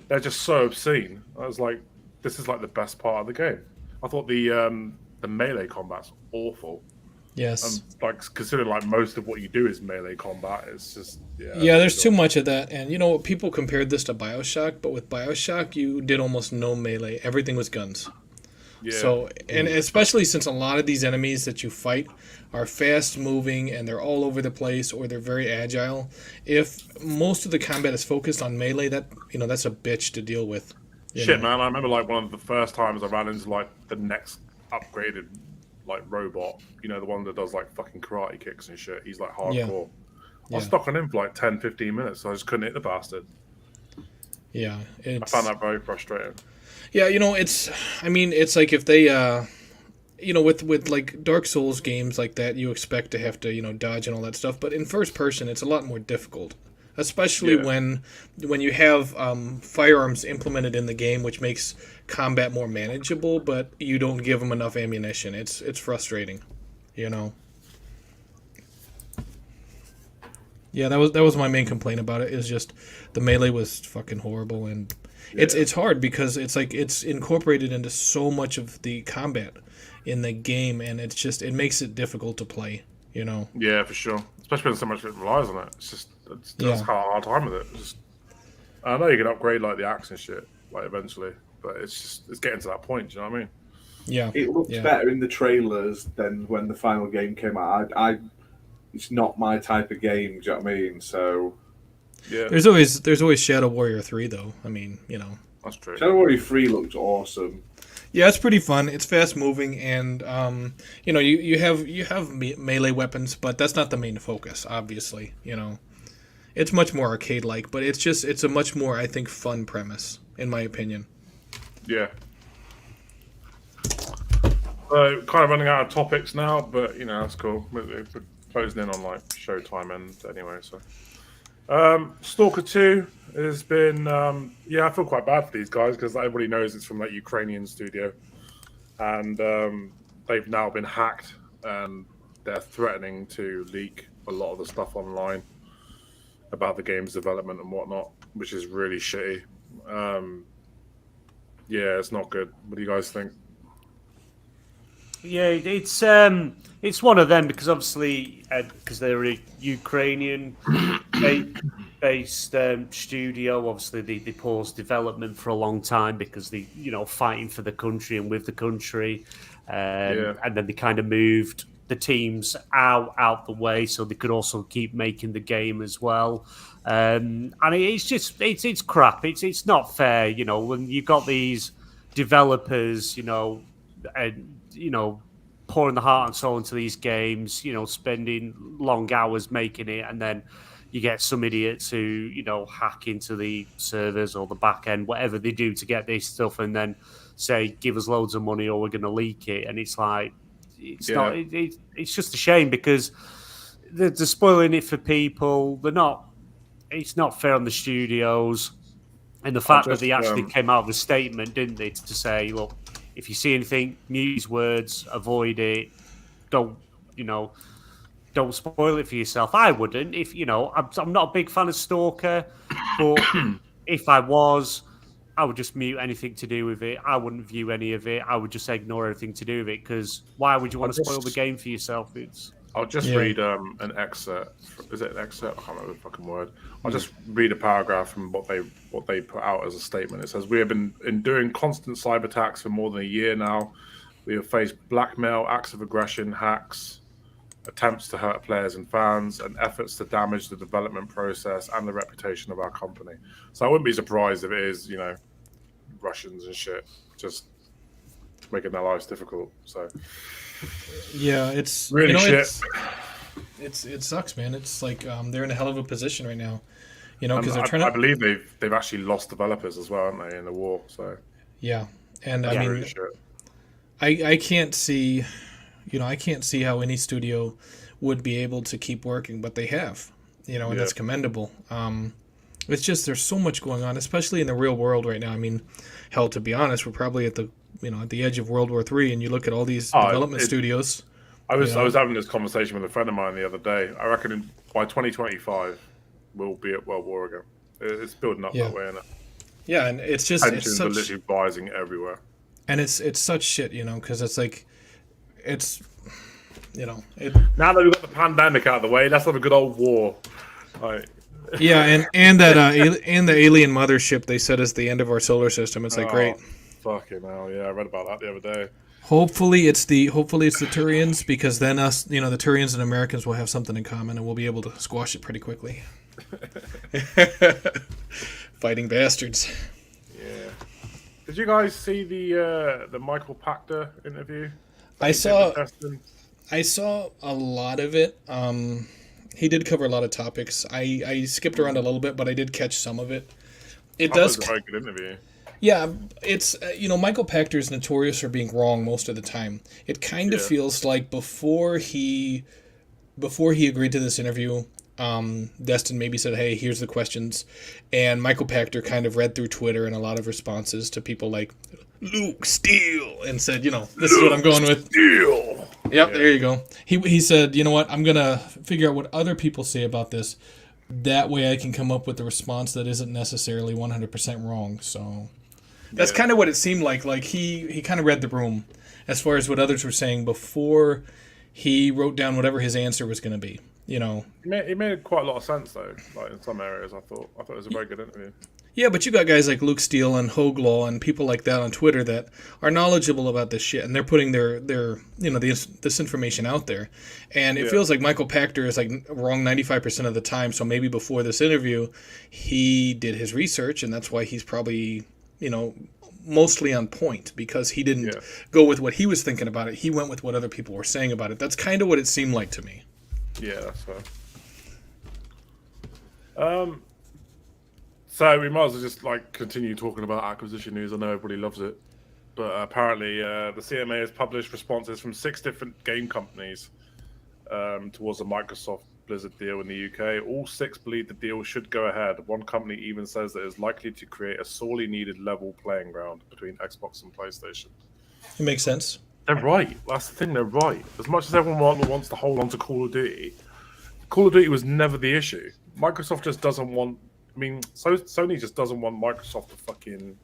they're just so obscene. I was like, this is like the best part of the game. I thought the melee combat's awful. Yes. Like considering like most of what you do is melee combat, it's just yeah. There's too much of that, and people compared this to BioShock, but with BioShock you did almost no melee. Everything was guns. Yeah. So, and especially since a lot of these enemies that you fight are fast moving and they're all over the place or they're very agile, if most of the combat is focused on melee, that's a bitch to deal with. Man, I remember like one of the first times I ran into like the next upgraded like robot, the one that does like fucking karate kicks and shit. He's like hardcore. I was stuck on him for like 10-15 minutes, so I just couldn't hit the bastard. Yeah, I found that very frustrating. Yeah, it's like if they, with like Dark Souls games like that, you expect to have to, dodge and all that stuff. But in first person, it's a lot more difficult, especially when you have firearms implemented in the game, which makes combat more manageable, but you don't give them enough ammunition. It's frustrating, Yeah, that was my main complaint about it. Is just the melee was fucking horrible, and it's hard because it's like it's incorporated into so much of the combat in the game, and it makes it difficult to play. Yeah, for sure. Especially when so much of it relies on it. It's just hard time with it. I know you can upgrade like the axe and shit like eventually, but it's getting to that point. Do you know what I mean? Yeah, it looks better in the trailers than when the final game came out. It's not my type of game. Do you know what I mean? So yeah, there's always Shadow Warrior 3 though. I mean, that's true. Shadow Warrior 3 looks awesome. Yeah, it's pretty fun. It's fast moving, and you have melee weapons, but that's not the main focus. Obviously, it's much more arcade like, but it's a much more, I think, fun premise in my opinion. Yeah. So kind of running out of topics now, but that's cool. We're closing in on like showtime end anyway. So, Stalker 2 has been, I feel quite bad for these guys because everybody knows it's from that Ukrainian studio, and they've now been hacked, and they're threatening to leak a lot of the stuff online about the game's development and whatnot, which is really shitty. It's not good. What do you guys think? Yeah, it's one of them because obviously because they're a Ukrainian based studio. Obviously, they paused development for a long time because they fighting for the country and with the country, and then they kind of moved the teams out the way so they could also keep making the game as well. And it's crap. It's not fair. When you got these developers, pouring the heart and soul into these games, spending long hours making it, and then you get some idiots who, hack into the servers or the back end, whatever they do to get this stuff, and then say, give us loads of money or we're going to leak it. And it's like, it's just a shame because they're spoiling it for people. It's not fair on the studios. And the fact that they actually came out with a statement, didn't they, to say, look, if you see anything, mute these words, avoid it. Don't spoil it for yourself. I wouldn't. If I'm not a big fan of Stalker, but if I was, I would just mute anything to do with it. I wouldn't view any of it. I would just ignore everything to do with it because why would you want to spoil the game for yourself? I'll just read an excerpt. Is it an excerpt? I can't remember the fucking word. I'll just read a paragraph from what they put out as a statement. It says, "We have been enduring constant cyber attacks for more than a year now. We have faced blackmail, acts of aggression, hacks, attempts to hurt players and fans, and efforts to damage the development process and the reputation of our company." So I wouldn't be surprised if it is, Russians and shit just making their lives difficult. So yeah, it's really shit. It sucks, man. It's like they're in a hell of a position right now, because they're trying to. I believe they've actually lost developers as well, haven't they, in the war? So yeah, and that's I mean, really shit. I can't see, I can't see how any studio would be able to keep working, but they have, and that's commendable. It's just there's so much going on, especially in the real world right now. I mean, hell, to be honest, we're probably at the edge of World War III, and you look at all these development studios. I was having this conversation with a friend of mine the other day. I reckon by 2025 we'll be at World War again. It's building up that way, isn't it? Yeah, and it's just tensions are literally rising everywhere. And it's such shit, because it's like it's Now that we've got the pandemic out of the way, let's have a good old war. Like, yeah, and that and the alien mothership they said is the end of our solar system. It's like great. Fucking hell, yeah, I read about that the other day. Hopefully it's the Turians, because then us, the Turians and Americans will have something in common and we'll be able to squash it pretty quickly. Fighting bastards. Yeah. Did you guys see the Michael Pachter interview? I saw a lot of it. He did cover a lot of topics. I skipped around a little bit, but I did catch some of it. It was a very good interview. Yeah, it's Michael Pachter is notorious for being wrong most of the time. It kind of feels like before he agreed to this interview, Destin maybe said, "Hey, here's the questions," and Michael Pachter kind of read through Twitter and a lot of responses to people like Luke Steele and said, this is what I'm going with. Steele. Yep, there you go. He said, you know what, I'm gonna figure out what other people say about this. That way I can come up with a response that isn't necessarily 100% wrong. So that's kind of what it seemed like. Like he kind of read the room as far as what others were saying before he wrote down whatever his answer was going to be. It made quite a lot of sense though. Like in some areas, I thought it was a very good interview. Yeah, but you got guys like Luke Steele and Hoglaw and people like that on Twitter that are knowledgeable about this shit, and they're putting their this information out there. And it feels like Michael Pachter is like wrong 95% of the time. So maybe before this interview, he did his research, and that's why he's probably mostly on point, because he didn't go with what he was thinking about it. He went with what other people were saying about it. That's kind of what it seemed like to me. Yeah, that's fair. So we might as well just continue talking about acquisition news. I know everybody loves it, but apparently the CMA has published responses from 6 different game companies towards the Microsoft Blizzard deal in the UK. All 6 believe the deal should go ahead. One company even says that it's likely to create a sorely needed level playing ground between Xbox and PlayStation. It makes sense. They're right. That's the thing. They're right. As much as everyone wants to hold on to Call of Duty was never the issue. Microsoft just doesn't want. Sony just doesn't want Microsoft to fucking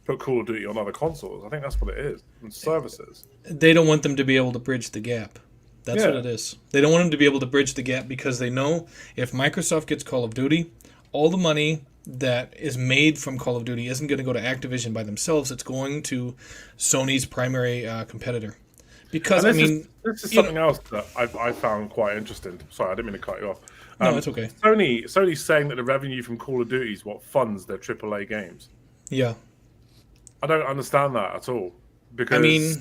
put Call of Duty on other consoles. I think that's what it is. And services. They don't want them to be able to bridge the gap. That's what it is. They don't want them to be able to bridge the gap because they know if Microsoft gets Call of Duty, all the money that is made from Call of Duty isn't going to go to Activision by themselves. It's going to Sony's primary competitor. Because, this is something else that I found quite interesting. Sorry, I didn't mean to cut you off. No, it's okay. Sony's saying that the revenue from Call of Duty is what funds their AAA games. Yeah. I don't understand that at all. Because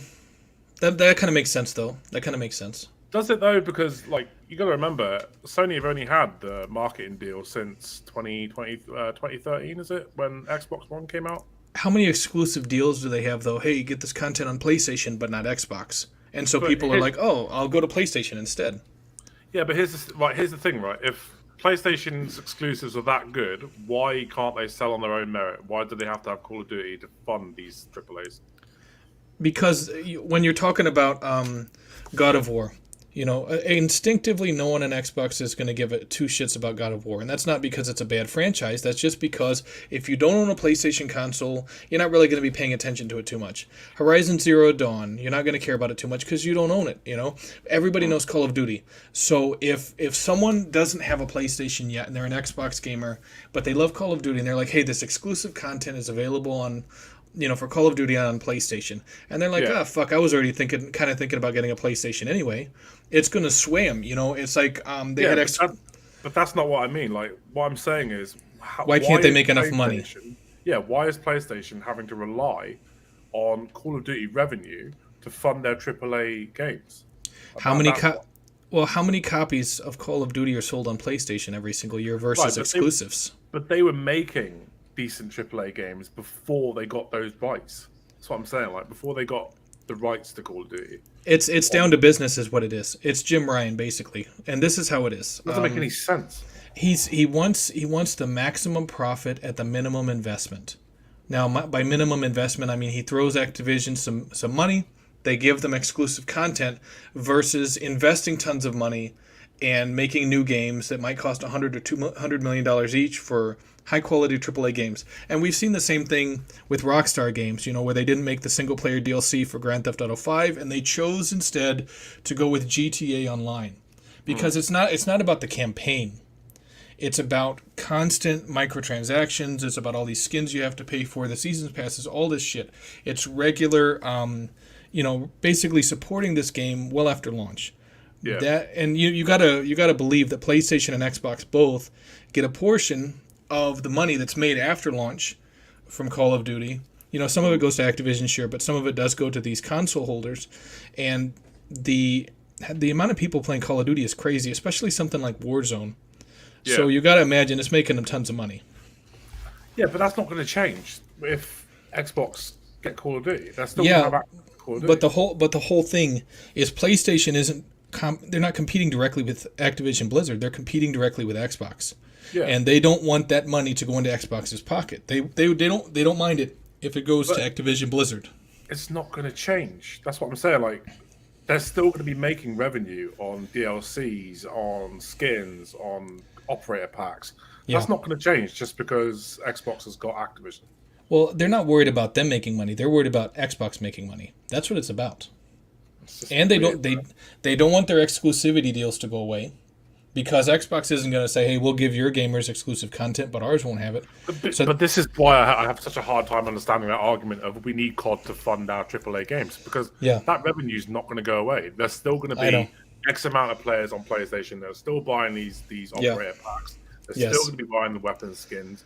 that kind of makes sense, though. That kind of makes sense. Does it, though? Because, you got to remember, Sony have only had the marketing deal since 2013, is it? When Xbox One came out? How many exclusive deals do they have, though? Hey, you get this content on PlayStation, but not Xbox. And so people are like, oh, I'll go to PlayStation instead. Yeah, but here's the thing, right? If PlayStation's exclusives are that good, why can't they sell on their own merit? Why do they have to have Call of Duty to fund these AAAs? Because when you're talking about God of War, instinctively no one on Xbox is going to give it 2 shits about God of War. And that's not because it's a bad franchise. That's just because if you don't own a PlayStation console, you're not really going to be paying attention to it too much. Horizon Zero Dawn, you're not going to care about it too much because you don't own it, Everybody knows Call of Duty. So if someone doesn't have a PlayStation yet and they're an Xbox gamer, but they love Call of Duty and they're like, hey, this exclusive content is available on for Call of Duty on PlayStation. And they're like, fuck, I was already thinking about getting a PlayStation anyway. It's going to swim, It's like they had extra... But that's not what I mean. Like, what I'm saying is... Why can't they make enough money? Yeah, why is PlayStation having to rely on Call of Duty revenue to fund their AAA games? How many copies of Call of Duty are sold on PlayStation every single year versus exclusives? But they were making decent AAA games before they got those rights. That's what I'm saying. Before they got the rights to Call of Duty. It's down to business is what it is. It's Jim Ryan basically, and this is how it is. It doesn't make any sense. He wants the maximum profit at the minimum investment. Now, by minimum investment, I mean he throws Activision some money. They give them exclusive content versus investing tons of money and making new games that might cost $100 to $200 million each for high-quality AAA games. And we've seen the same thing with Rockstar games, where they didn't make the single-player DLC for Grand Theft Auto 5, and they chose instead to go with GTA Online. Because it's not about the campaign. It's about constant microtransactions. It's about all these skins you have to pay for, the seasons passes, all this shit. It's regular, basically supporting this game well after launch. Yeah. You gotta believe that PlayStation and Xbox both get a portion of the money that's made after launch from Call of Duty. Some of it goes to Activision, sure, but some of it does go to these console holders. And the amount of people playing Call of Duty is crazy, especially something like Warzone. Yeah. So you got to imagine it's making them tons of money. Yeah, but that's not going to change if Xbox get Call of Duty. That's still going to have Call of Duty. But the whole thing is PlayStation isn't. They're not competing directly with Activision Blizzard. They're competing directly with Xbox. Yeah. And they don't want that money to go into Xbox's pocket. They don't mind it if it goes to Activision Blizzard. It's not going to change. That's what I'm saying. Like, they're still going to be making revenue on DLCs, on skins, on operator packs. That's not going to change just because Xbox has got Activision. Well, they're not worried about them making money. They're worried about Xbox making money. That's what it's about. And they don't want their exclusivity deals to go away. Because Xbox isn't going to say, hey, we'll give your gamers exclusive content, but ours won't have it. But this is why I have such a hard time understanding that argument of we need COD to fund our AAA games. Because that revenue is not going to go away. There's still going to be X amount of players on PlayStation that are still buying these operator packs. They're still going to be buying the weapons skins.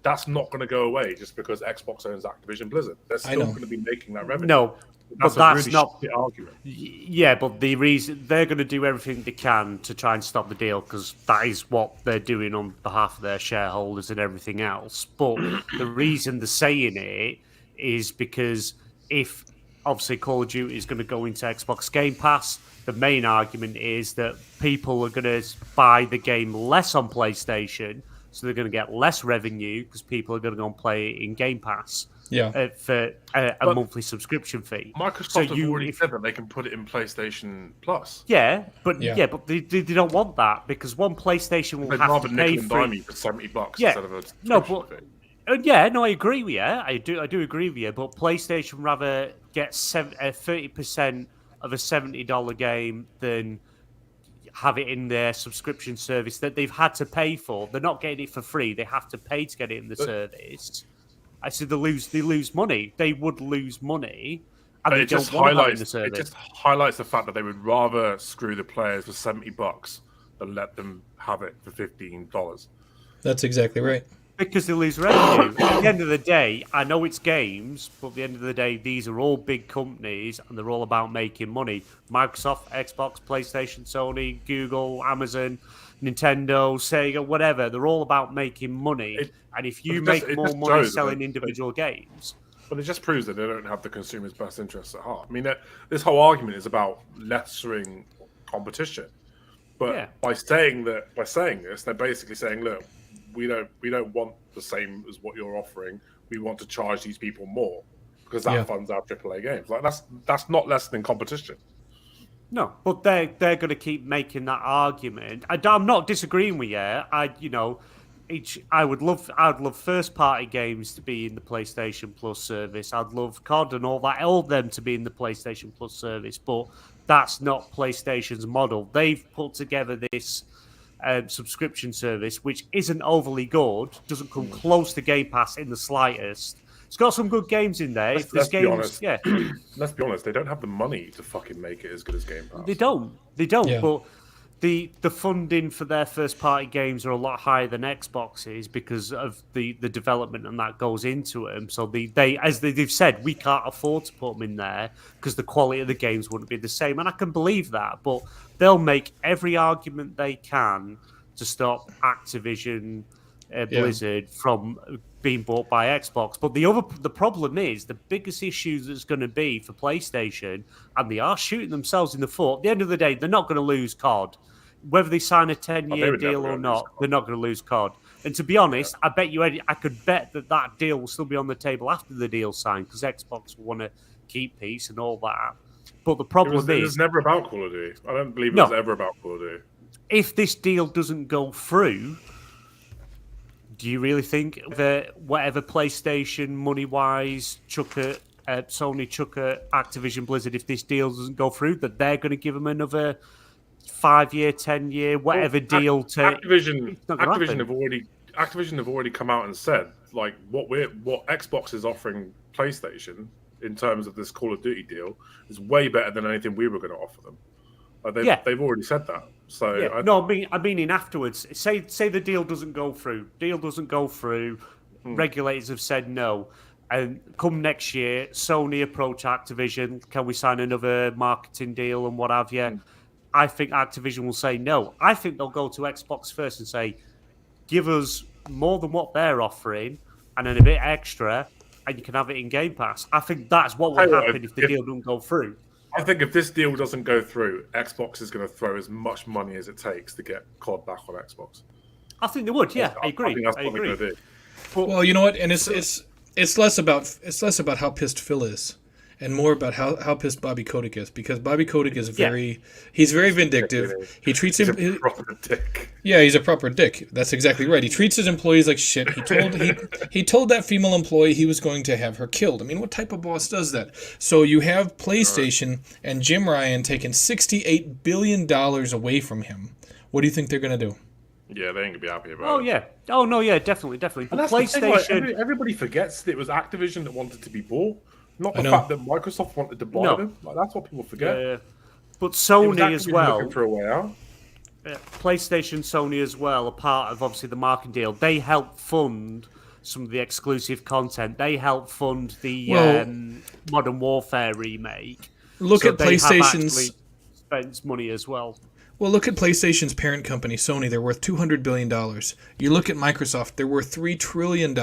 That's not going to go away just because Xbox owns Activision Blizzard. They're still going to be making that revenue. No. That's really not the argument. Yeah, but the reason they're going to do everything they can to try and stop the deal because that is what they're doing on behalf of their shareholders and everything else. But the reason they're saying it is because if obviously Call of Duty is going to go into Xbox Game Pass, the main argument is that people are going to buy the game less on PlayStation, so they're going to get less revenue because people are going to go and play it in Game Pass. For a monthly subscription fee. Microsoft have already said that they can put it in PlayStation Plus. But they don't want that because one PlayStation will have to pay for it for $70 instead of a subscription fee. I agree with you. I do agree with you. But PlayStation rather get 30% of a $70 game than have it in their subscription service that they've had to pay for. They're not getting it for free. They have to pay to get it in the service. I said they lose money. They would lose money, and they don't want to have it in the service. It just highlights the fact that they would rather screw the players for $70 than let them have it for $15. That's exactly right. Because they lose revenue. At the end of the day, I know it's games, but at the end of the day, these are all big companies, and they're all about making money. Microsoft, Xbox, PlayStation, Sony, Google, Amazon, Nintendo, Sega, whatever. They're all about making money. And if you make more money selling individual games... But it just proves that they don't have the consumer's best interests at heart. I mean, this whole argument is about lessering competition. But by saying this, they're basically saying, look, we don't want the same as what you're offering. We want to charge these people more because that funds our AAA games. Like that's not lessening competition. No, but they're going to keep making that argument. I'm not disagreeing with you. I'd love first party games to be in the PlayStation Plus service. I'd love COD and all of them to be in the PlayStation Plus service. But that's not PlayStation's model. They've put together this subscription service, which isn't overly good, doesn't come close to Game Pass in the slightest. It's got some good games in there. Let's be honest. Let's be honest. They don't have the money to fucking make it as good as Game Pass. They don't. Yeah. But the funding for their first party games are a lot higher than Xbox's because of the development and that goes into them. So they've said, we can't afford to put them in there because the quality of the games wouldn't be the same. And I can believe that, but they'll make every argument they can to stop Activision Blizzard from being bought by Xbox. But the problem is the biggest issue that's going to be for PlayStation, and they are shooting themselves in the foot. At the end of the day, they're not going to lose COD. Whether they sign a 10-year deal or not, they're not going to lose COD. And to be honest, I could bet that deal will still be on the table after the deal's signed because Xbox will want to keep peace and all that. But the problem it was never about Call of Duty. I don't believe it was ever about Call of Duty. if this deal doesn't go through, do you really think that whatever PlayStation money-wise Sony chuck at Activision Blizzard, if this deal doesn't go through, that they're going to give them another 5-year, 10-year, whatever deal to Activision have already come out and said like what Xbox is offering PlayStation in terms of this Call of Duty deal is way better than anything we were going to offer them. They've already said that. So yeah. I mean afterwards. Say the deal doesn't go through. Regulators have said no. And come next year, Sony approach Activision. Can we sign another marketing deal and what have you? I think Activision will say no. I think they'll go to Xbox first and say, give us more than what they're offering and then a bit extra, and you can have it in Game Pass. I think that's what would happen if the deal doesn't go through. I think if this deal doesn't go through, Xbox is going to throw as much money as it takes to get COD back on Xbox. I think they would. Yeah, I agree. I think that's what they're going to do. Well, you know what? And it's less about how pissed Phil is, and more about how pissed Bobby Kotick is, because Bobby Kotick is very vindictive. He treats him a proper dick. Yeah, he's a proper dick. That's exactly right. He treats his employees like shit. He told that female employee he was going to have her killed. I mean, what type of boss does that? So you have PlayStation and Jim Ryan taking $68 billion away from him. What do you think they're going to do? Yeah, they ain't gonna be happy about it. Oh yeah. Oh no, yeah, definitely. But and that's PlayStation. Everybody forgets that it was Activision that wanted to be bought, not the fact that Microsoft wanted to buy them. Like, that's what people forget. Yeah. But Sony as well. Looking for a way out. PlayStation, Sony as well, a part of obviously the marketing deal. They help fund some of the exclusive content. They help fund the Modern Warfare remake. Look at PlayStation's spends money as well. Well, look at PlayStation's parent company, Sony. They're worth $200 billion. You look at Microsoft, they're worth $3 trillion.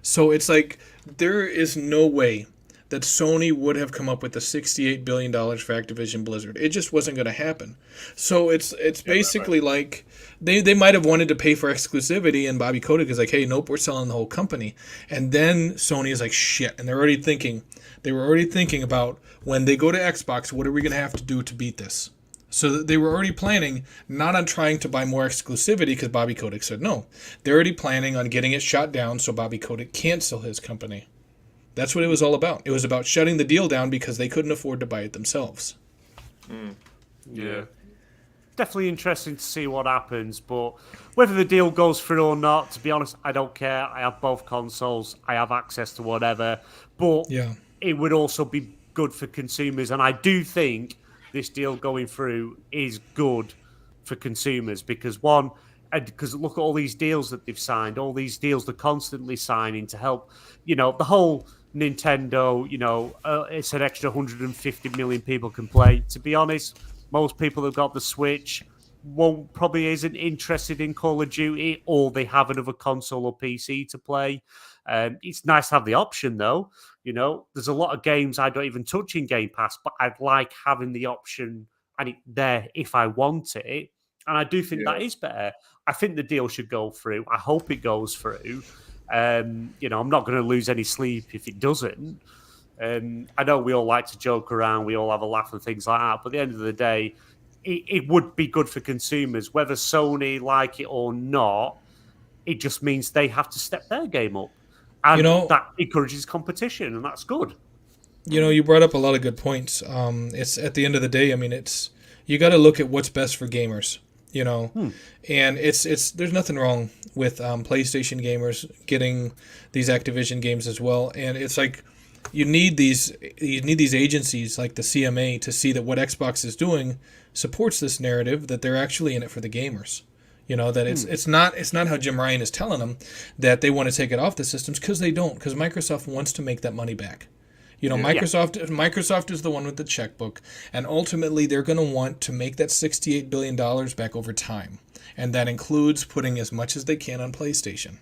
So it's like there is no way that Sony would have come up with the $68 billion for Activision Blizzard. It just wasn't going to happen. So it's basically like they might have wanted to pay for exclusivity, and Bobby Kotick is like, hey, nope, we're selling the whole company. And then Sony is like, shit. And they were already thinking about when they go to Xbox, what are we going to have to do to beat this? So they were already planning not on trying to buy more exclusivity because Bobby Kotick said no. They're already planning on getting it shot down so Bobby Kotick can't sell his company. That's what it was all about. It was about shutting the deal down because they couldn't afford to buy it themselves. Yeah. Definitely interesting to see what happens, but whether the deal goes through or not, to be honest, I don't care. I have both consoles. I have access to whatever. But it would also be good for consumers, and I do think this deal going through is good for consumers because look at all these deals that they've signed, all these deals they're constantly signing to help, the whole Nintendo, it's an extra 150 million people can play. To be honest, most people who've got the Switch probably isn't interested in Call of Duty, or they have another console or PC to play. It's nice to have the option though. There's a lot of games I don't even touch in Game Pass, but I'd like having the option and it there if I want it. And I do think that is better. I think the deal should go through. I hope it goes through. I'm not going to lose any sleep if it doesn't. I know we all like to joke around. We all have a laugh and things like that. But at the end of the day, it would be good for consumers. Whether Sony like it or not, it just means they have to step their game up. And that encourages competition, and that's good. You brought up a lot of good points. It's at the end of the day, I mean, you got to look at what's best for gamers. And it's there's nothing wrong with PlayStation gamers getting these Activision games as well. And it's like you need these agencies like the CMA to see that what Xbox is doing supports this narrative that they're actually in it for the gamers. That it's not how Jim Ryan is telling them that they want to take it off the systems, because they don't, because Microsoft wants to make that money back. Microsoft is the one with the checkbook, and ultimately they're going to want to make that $68 billion back over time, and that includes putting as much as they can on PlayStation.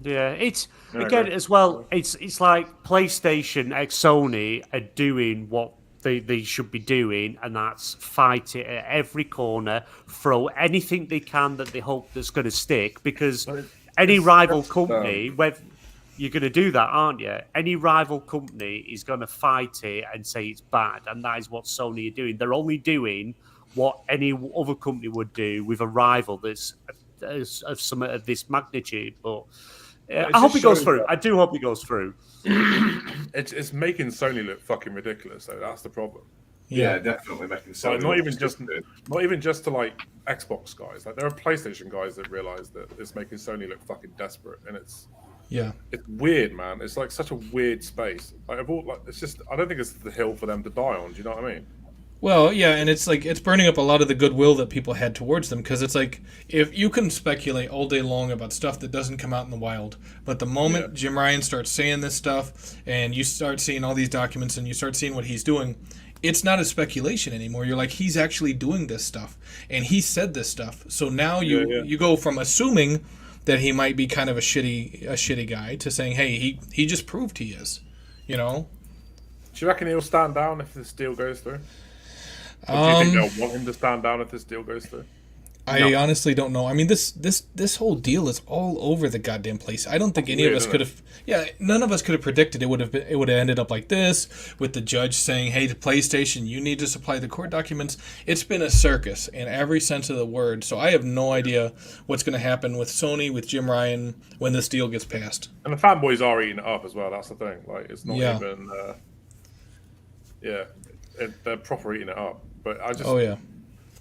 Yeah, it's again as well. It's like PlayStation ex Sony are doing what they should be doing, and that's fight it at every corner, throw anything they can that they hope that's going to stick, because any rival company, you're going to do that, aren't you? Any rival company is going to fight it and say it's bad, and that is what Sony are doing. They're only doing what any other company would do with a rival that's of some of this magnitude. But I hope it goes through. I do hope it goes through. It's making Sony look fucking ridiculous, though. That's the problem. Yeah, definitely making Sony. Like, not even just to like Xbox guys. Like there are PlayStation guys that realize that it's making Sony look fucking desperate, and it's weird, man. It's like such a weird space. Like it's just I don't think it's the hill for them to die on. Do you know what I mean? Well, yeah, and it's like it's burning up a lot of the goodwill that people had towards them, because it's like if you can speculate all day long about stuff that doesn't come out in the wild, but the moment Jim Ryan starts saying this stuff and you start seeing all these documents and you start seeing what he's doing, it's not a speculation anymore. You're like, he's actually doing this stuff and he said this stuff. So now you go from assuming that he might be kind of a shitty guy to saying, hey, he just proved he is, you know? Do you reckon he'll stand down if this deal goes through? Or do you think they'll want him to stand down if this deal goes through? I honestly don't know. I mean, this whole deal is all over the goddamn place. I don't think any of us could have. Yeah, none of us could have predicted it would have ended up like this, with the judge saying, "Hey, to PlayStation, you need to supply the court documents." It's been a circus in every sense of the word. So I have no idea what's going to happen with Sony, with Jim Ryan, when this deal gets passed. And the fanboys are eating it up as well. That's the thing. Like, it's not even. They're proper eating it up. But I just,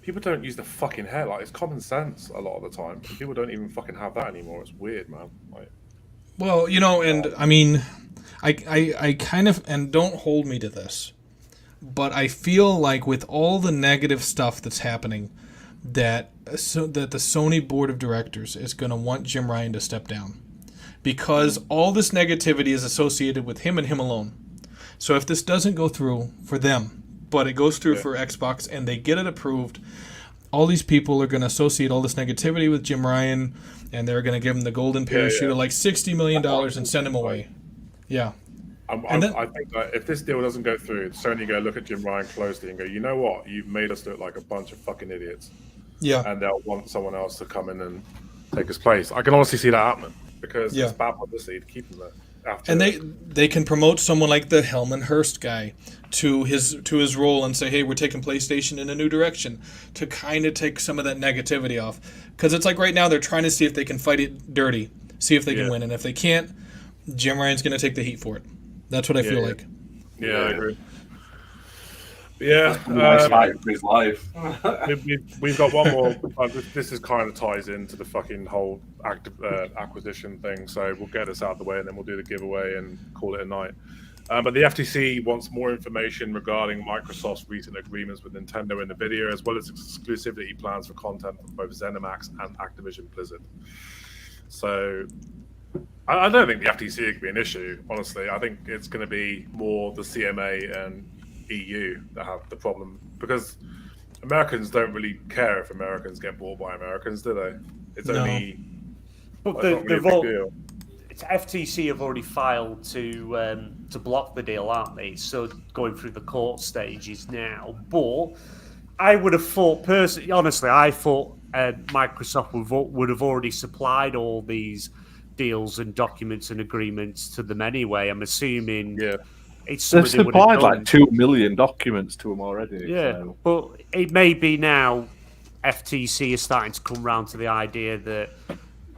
people don't use the fucking hair. Like, it's common sense a lot of the time. And people don't even fucking have that anymore. It's weird, man. Like, well, you know, and I mean, I kind of, and don't hold me to this, but I feel like with all the negative stuff that's happening, that the Sony board of directors is going to want Jim Ryan to step down, because all this negativity is associated with him and him alone. So if this doesn't go through for them, but it goes through for Xbox and they get it approved, all these people are going to associate all this negativity with Jim Ryan, and they're going to give him the golden parachute of like $60 million and send him away. Yeah. I think that if this deal doesn't go through, Sony go look at Jim Ryan closely and go, you know what? You've made us look like a bunch of fucking idiots. Yeah. And they'll want someone else to come in and take his place. I can honestly see that happening, because it's bad publicity to keep him there. And they can promote someone like the Hellman Hurst guy to his role and say, hey, we're taking PlayStation in a new direction, to kind of take some of that negativity off. Because it's like right now they're trying to see if they can fight it dirty, see if they can win. And if they can't, Jim Ryan's going to take the heat for it. That's what I feel like. Yeah, I agree. Yeah, fight for his life. We've got one more. This is kind of ties into the fucking whole acquisition thing, so we'll get this out of the way and then we'll do the giveaway and call it a night. But the FTC wants more information regarding Microsoft's recent agreements with Nintendo and Nvidia, as well as exclusivity plans for content from both ZeniMax and Activision Blizzard. So I don't think the FTC could be an issue, honestly. I think it's going to be more the CMA and EU that have the problem, because Americans don't really care if Americans get bought by Americans, do they? It's only. But FTC have already filed to block the deal, aren't they? So going through the court stages now. But I would have thought, personally, honestly, Microsoft would have already supplied all these deals and documents and agreements to them anyway. I'm assuming. Yeah. They've supplied like 2 million documents to them already. Yeah, so. But it may be now FTC is starting to come round to the idea that,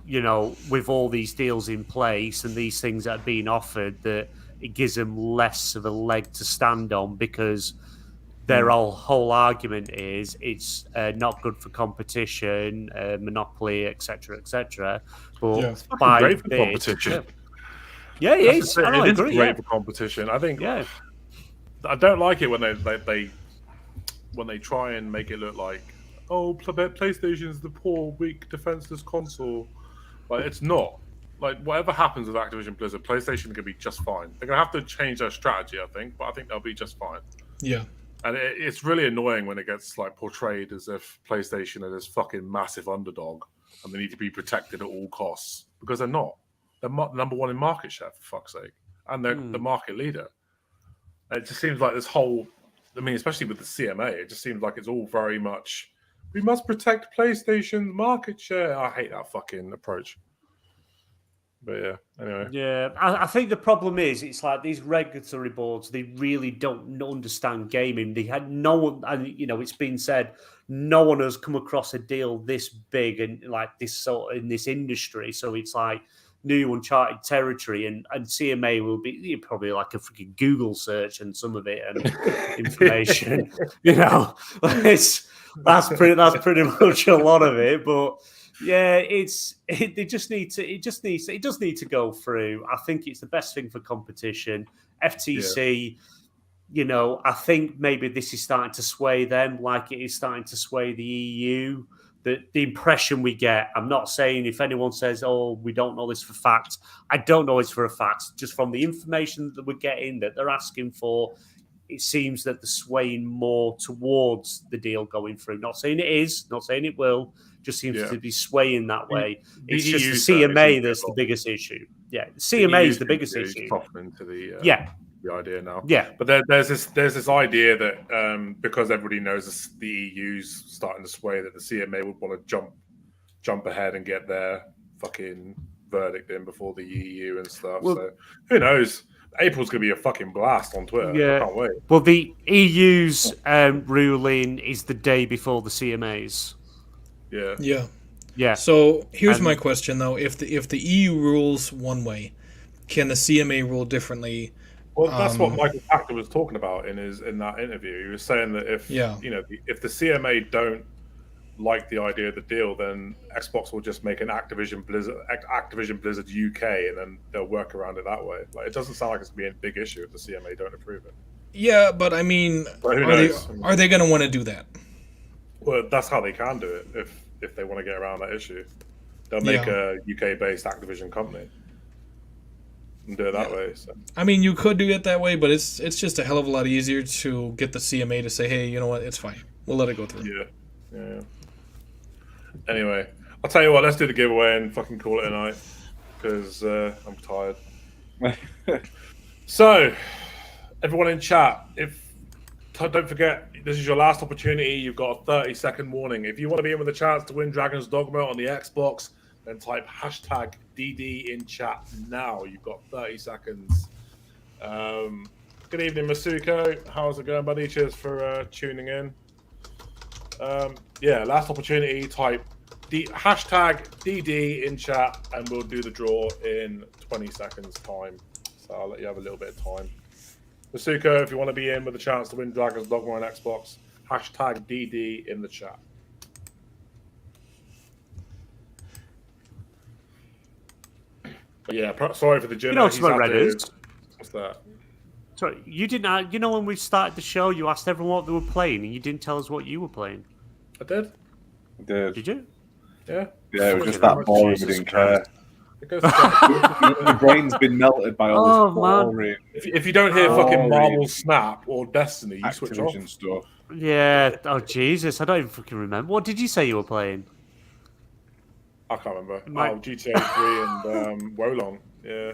you know, with all these deals in place and these things that are being offered, that it gives them less of a leg to stand on, because their whole argument is it's not good for competition, monopoly, etc., etc. But it's great for competition. Yeah, it is. It is great for competition. I think. Yeah. I don't like it when they try and make it look like, oh, PlayStation is the poor, weak, defenseless console. Like, it's not. Like, whatever happens with Activision Blizzard, PlayStation can be just fine. They're gonna have to change their strategy, I think, but I think they'll be just fine. Yeah. And it's really annoying when it gets like portrayed as if PlayStation are this fucking massive underdog and they need to be protected at all costs, because they're not. They're number one in market share, for fuck's sake. And they're the market leader. It just seems like this whole, I mean, especially with the CMA, it just seems like it's all very much, we must protect PlayStation's market share. I hate that fucking approach. But yeah, anyway. Yeah, I think the problem is it's like these regulatory boards, they really don't understand gaming. They had no one, and it's been said, no one has come across a deal this big and like this sort in this industry. So it's like new uncharted territory, and CMA will be probably like a freaking Google search and some of it and information. That's pretty much a lot of it, but. Yeah, it does need to go through. I think it's the best thing for competition. FTC, I think maybe this is starting to sway them like it is starting to sway the EU. The impression we get, I'm not saying if anyone says, oh, we don't know this for fact. I don't know it's for a fact. Just from the information that we're getting, that they're asking for, it seems that they're swaying more towards the deal going through. Not saying it is, not saying it will. Just seems to be swaying that way. It's just the CMA that's the biggest issue. Yeah, the CMA is the biggest issue. Into the idea now. Yeah, but there's this idea that because everybody knows the EU's starting to sway, that the CMA would want to jump ahead and get their fucking verdict in before the EU and stuff. Well, so who knows? April's going to be a fucking blast on Twitter. Yeah. I can't wait. Well, the EU's ruling is the day before the CMA's. Yeah. So here's my question though: if the EU rules one way, can the CMA rule differently? Well, that's what Michael Pachter was talking about in that interview. He was saying that if if the CMA don't like the idea of the deal, then Xbox will just make an Activision Blizzard UK, and then they'll work around it that way. Like, it doesn't sound like it's going to be a big issue if the CMA don't approve it. Yeah, but I mean, are they going to want to do that? Well, that's how they can do it if they want to get around that issue. They'll make a UK-based Activision company and do it that way. So. I mean, you could do it that way, but it's just a hell of a lot easier to get the CMA to say, hey, you know what, it's fine. We'll let it go through. Yeah. Anyway, I'll tell you what, let's do the giveaway and fucking call it a night, because I'm tired. So, everyone in chat, don't forget, this is your last opportunity. You've got a 30-second warning. If you want to be in with a chance to win Dragon's Dogma on the Xbox, then type hashtag DD in chat now. You've got 30 seconds. Good evening, Masuko. How's it going, buddy? Cheers for tuning in. Last opportunity. Type hashtag DD in chat, and we'll do the draw in 20 seconds time. So I'll let you have a little bit of time. Masuko, if you want to be in with a chance to win Dragon's Dogma on Xbox, hashtag DD in the chat. Yeah, sorry for the gym. What's that? Sorry, you didn't. When we started the show, you asked everyone what they were playing, and you didn't tell us what you were playing. I did. Did you? Yeah. Yeah, it was just that boring. We didn't care. The brain's been melted by all this boring. If you don't hear fucking Marvel Snap or Destiny, you switch off. Stuff. Yeah. Oh Jesus, I don't even fucking remember. What did you say you were playing? I can't remember. GTA 3 and Wolong. Yeah.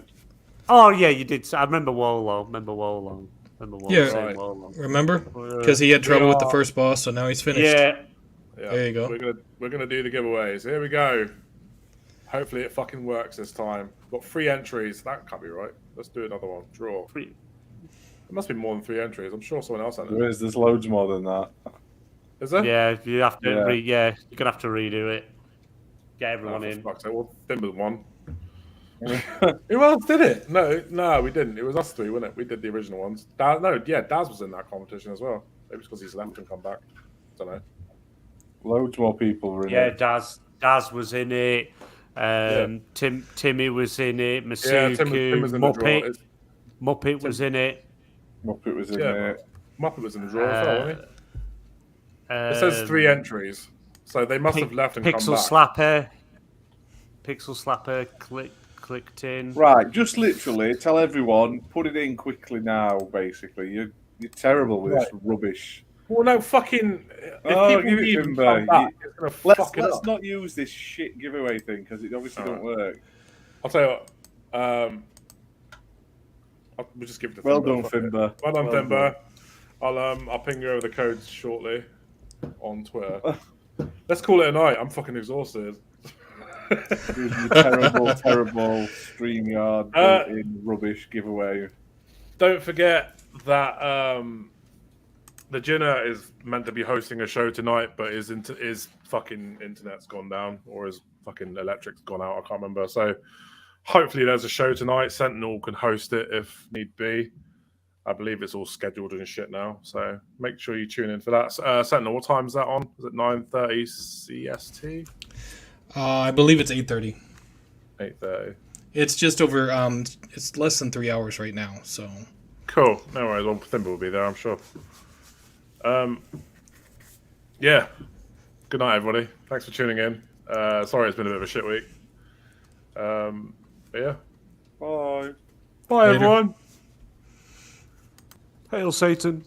Oh yeah, you did. I remember Wolong. Yeah. Remember? Because he had trouble with the first boss, so now he's finished. Yeah. There you go. We're gonna do the giveaways. Here we go. Hopefully it fucking works this time. We've got 3 entries. That can't be right. Let's do another one. Draw. There must be more than 3 entries. I'm sure someone else had it. There's loads more than that. Is there? Yeah, you have to. You're gonna have to redo it. Get everyone in. Well, Timber won. Who else did it? No, we didn't. It was us 3, wasn't it? We did the original ones. Daz was in that competition as well. Maybe it's because he's left and come back. I don't know. Loads more people were in it. Yeah, Daz was in it. Timmy was in it. Masuku, Tim was in Muppet was in it. Muppet was in it. Muppet was in the draw as well, wasn't he? It says 3 entries, so they must have left and come back. Pixel Slapper clicked in. Right, just literally tell everyone, put it in quickly now. Basically, you're terrible with this rubbish. Well, no, fucking. Let's not use this shit giveaway thing because it obviously don't work. I'll tell you what. We'll just give it to Well done, Fimber. Well done, Fimber. I'll ping you over the codes shortly on Twitter. Let's call it a night. I'm fucking exhausted. terrible, terrible StreamYard built-in rubbish giveaway. Don't forget that the Ginner is meant to be hosting a show tonight, but his fucking internet's gone down, or his fucking electric's gone out. I can't remember. So hopefully there's a show tonight. Sentinel can host it if need be. I believe it's all scheduled and shit now. So make sure you tune in for that. Sentinel, what time is that on? Is it 9:30 CST? I believe it's 8:30. 8:30. It's just over. It's less than 3 hours right now. So cool. No worries. Well, Thimble will be there, I'm sure. Yeah. Good night, everybody. Thanks for tuning in. Sorry, it's been a bit of a shit week. But yeah. Bye. Bye, Later. everyone. Hail Satan.